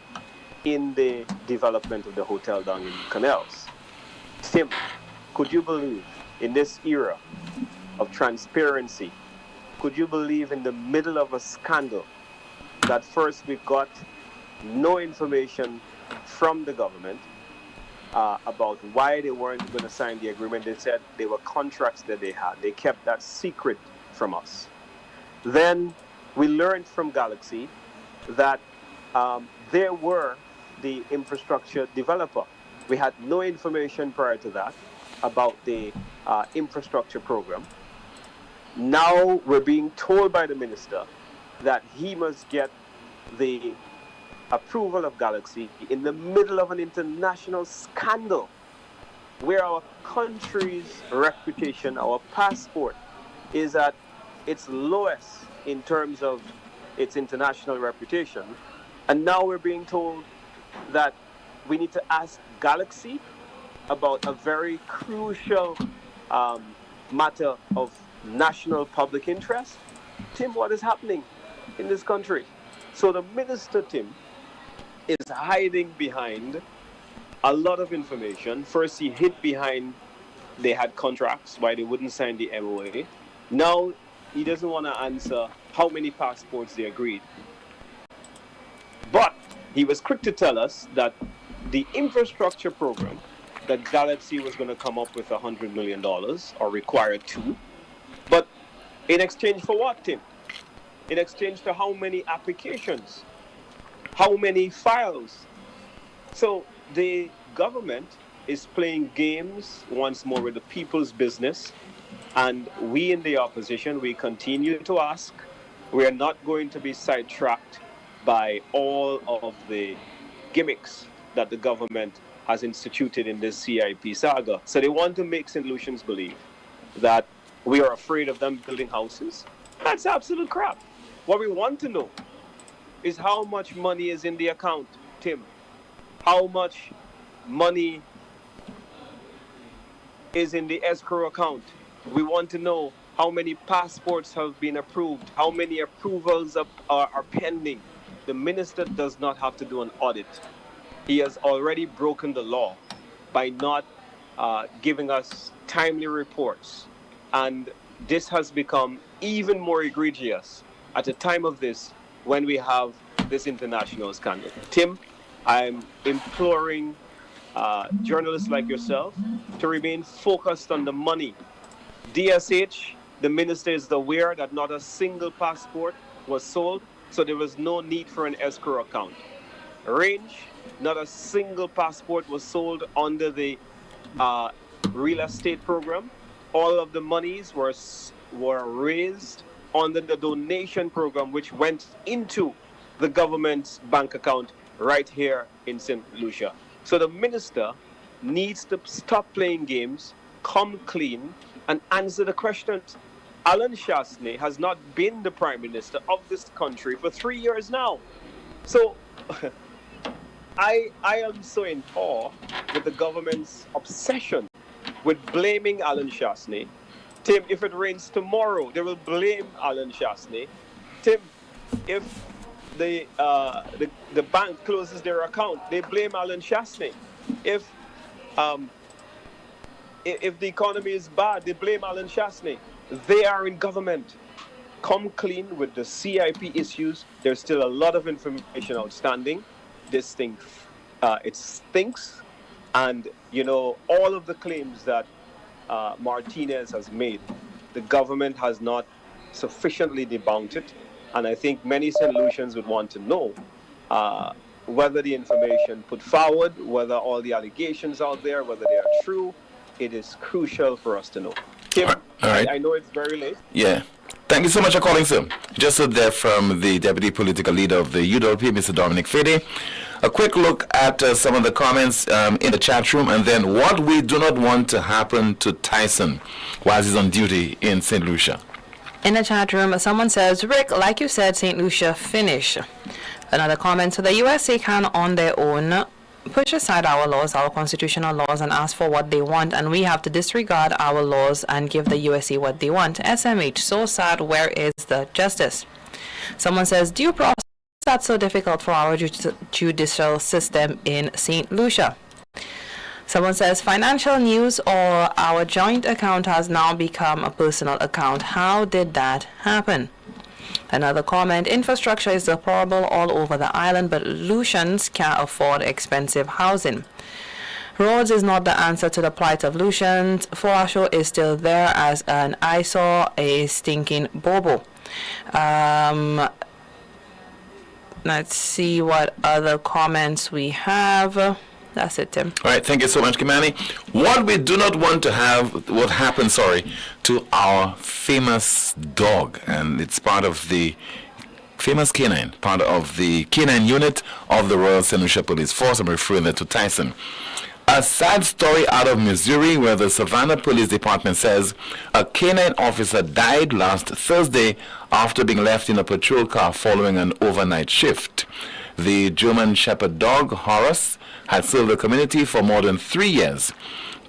in the development of the hotel down in Canals? Tim, could you believe in this era of transparency, could you believe in the middle of a scandal that first we got no information from the government about why they weren't going to sign the agreement. They said they were contracts that they had. They kept that secret from us. Then we learned from Galaxy that they were the infrastructure developer. We had no information prior to that about the infrastructure program. Now we're being told by the minister that he must get the approval of Galaxy in the middle of an international scandal where our country's reputation, our passport, is at its lowest in terms of its international reputation. And now we're being told that we need to ask Galaxy about a very crucial matter of national public interest. Tim, what is happening in this country? So the minister, Tim, is hiding behind a lot of information. First, he hid behind they had contracts, why they wouldn't sign the MOA. Now, he doesn't want to answer how many passports they agreed. But he was quick to tell us that the infrastructure program, that Galaxy was going to come up with $100 million, or required to. But in exchange for what, Tim? In exchange for how many applications? How many files? So the government is playing games once more with the people's business. And we in the opposition, we continue to ask. We are not going to be sidetracked by all of the gimmicks that the government has instituted in this CIP saga. So they want to make St. Lucians believe that we are afraid of them building houses. That's absolute crap. What we want to know is how much money is in the account, Tim. How much money is in the escrow account. We want to know how many passports have been approved, how many approvals are pending. The minister does not have to do an audit. He has already broken the law by not giving us timely reports. And this has become even more egregious at a time of this when we have this international scandal. Tim, I'm imploring journalists like yourself to remain focused on the money. DSH, the minister is aware that not a single passport was sold, so there was no need for an escrow account. Range, not a single passport was sold under the real estate program. All of the monies were raised under the donation program, which went into the government's bank account right here in St. Lucia. So the minister needs to stop playing games, come clean, and answer the questions. Alan Chasney has not been the prime minister of this country for 3 years now. So I am so in awe with the government's obsession with blaming Alan Chasney. Tim, if it rains tomorrow, they will blame Alan Chasney. Tim, if the bank closes their account, they blame Alan Chasney. If the economy is bad, they blame Alan Chasney. They are in government. Come clean with the CIP issues. There's still a lot of information outstanding. This thing, it stinks. And, you know, all of the claims that Martinez has made, the government has not sufficiently debunked it. And I think many St. Lucians would want to know whether the information put forward, whether all the allegations out there, whether they are true. It is crucial for us to know. Tim, all right. I know it's very late. Yeah. Thank you so much for calling, sir. Just heard there from the Deputy Political Leader of the UWP, Mr. Dominic Fede. A quick look at some of the comments in the chat room, and then what we do not want to happen to Tyson while he's on duty in St. Lucia. In the chat room, someone says, Rick, like you said, St. Lucia, finish. Another comment, so the USA can on their own push aside our laws, our constitutional laws, and ask for what they want, and we have to disregard our laws and give the USA what they want. SMH, so sad, where is the justice? Someone says, due process, that's so difficult for our judicial system in St. Lucia. Someone says, financial news or our joint account has now become a personal account. How did that happen? Another comment, infrastructure is deplorable all over the island, but Lucians can't afford expensive housing. Roads is not the answer to the plight of Lucians. Forasho is still there as an eyesore, a stinking bobo. Let's see what other comments we have. That's it, Tim. All right, thank you so much, Kimani. What we do not want to have, what happened, to our famous dog, and it's part of the famous canine, part of the canine unit of the Royal St. Lucia Police Force. I'm referring there to Tyson. A sad story out of Missouri, where the Savannah Police Department says a canine officer died last Thursday after being left in a patrol car following an overnight shift. The German Shepherd dog, Horace, had served the community for more than 3 years.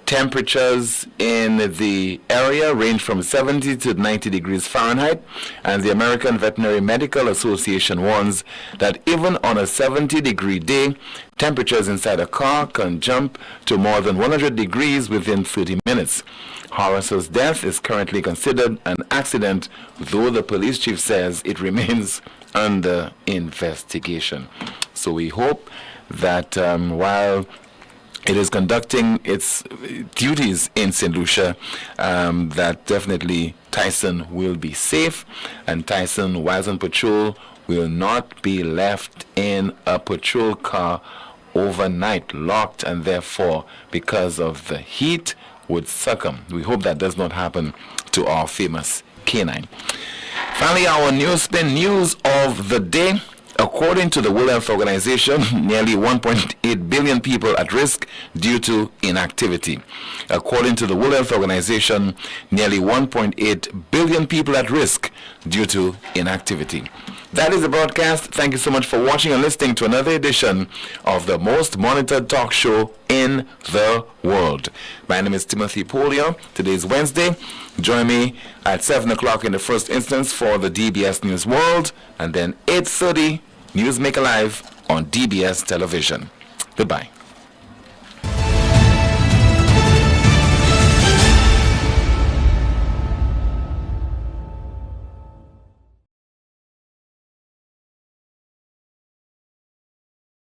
Temperatures in the area range from 70 to 90 degrees Fahrenheit, and the American Veterinary Medical Association warns that even on a 70-degree day, temperatures inside a car can jump to more than 100 degrees within 30 minutes. Horace's death is currently considered an accident, though the police chief says it remains under investigation. So we hope that while it is conducting its duties in St. Lucia, that definitely Tyson will be safe, and Tyson, while on patrol, will not be left in a patrol car overnight, locked, and therefore, because of the heat, would succumb. We hope that does not happen to our famous canine. Finally, our NewsSpin news of the day. According to the World Health Organization, nearly 1.8 billion people at risk due to inactivity. According to the World Health Organization, nearly 1.8 billion people at risk due to inactivity. That is the broadcast. Thank you so much for watching and listening to another edition of the most monitored talk show in the world. My name is Timothy Poleon. Today is Wednesday. Join me at 7 o'clock in the first instance for the DBS News World, and then 8:30 Newsmaker Live on DBS Television. Goodbye.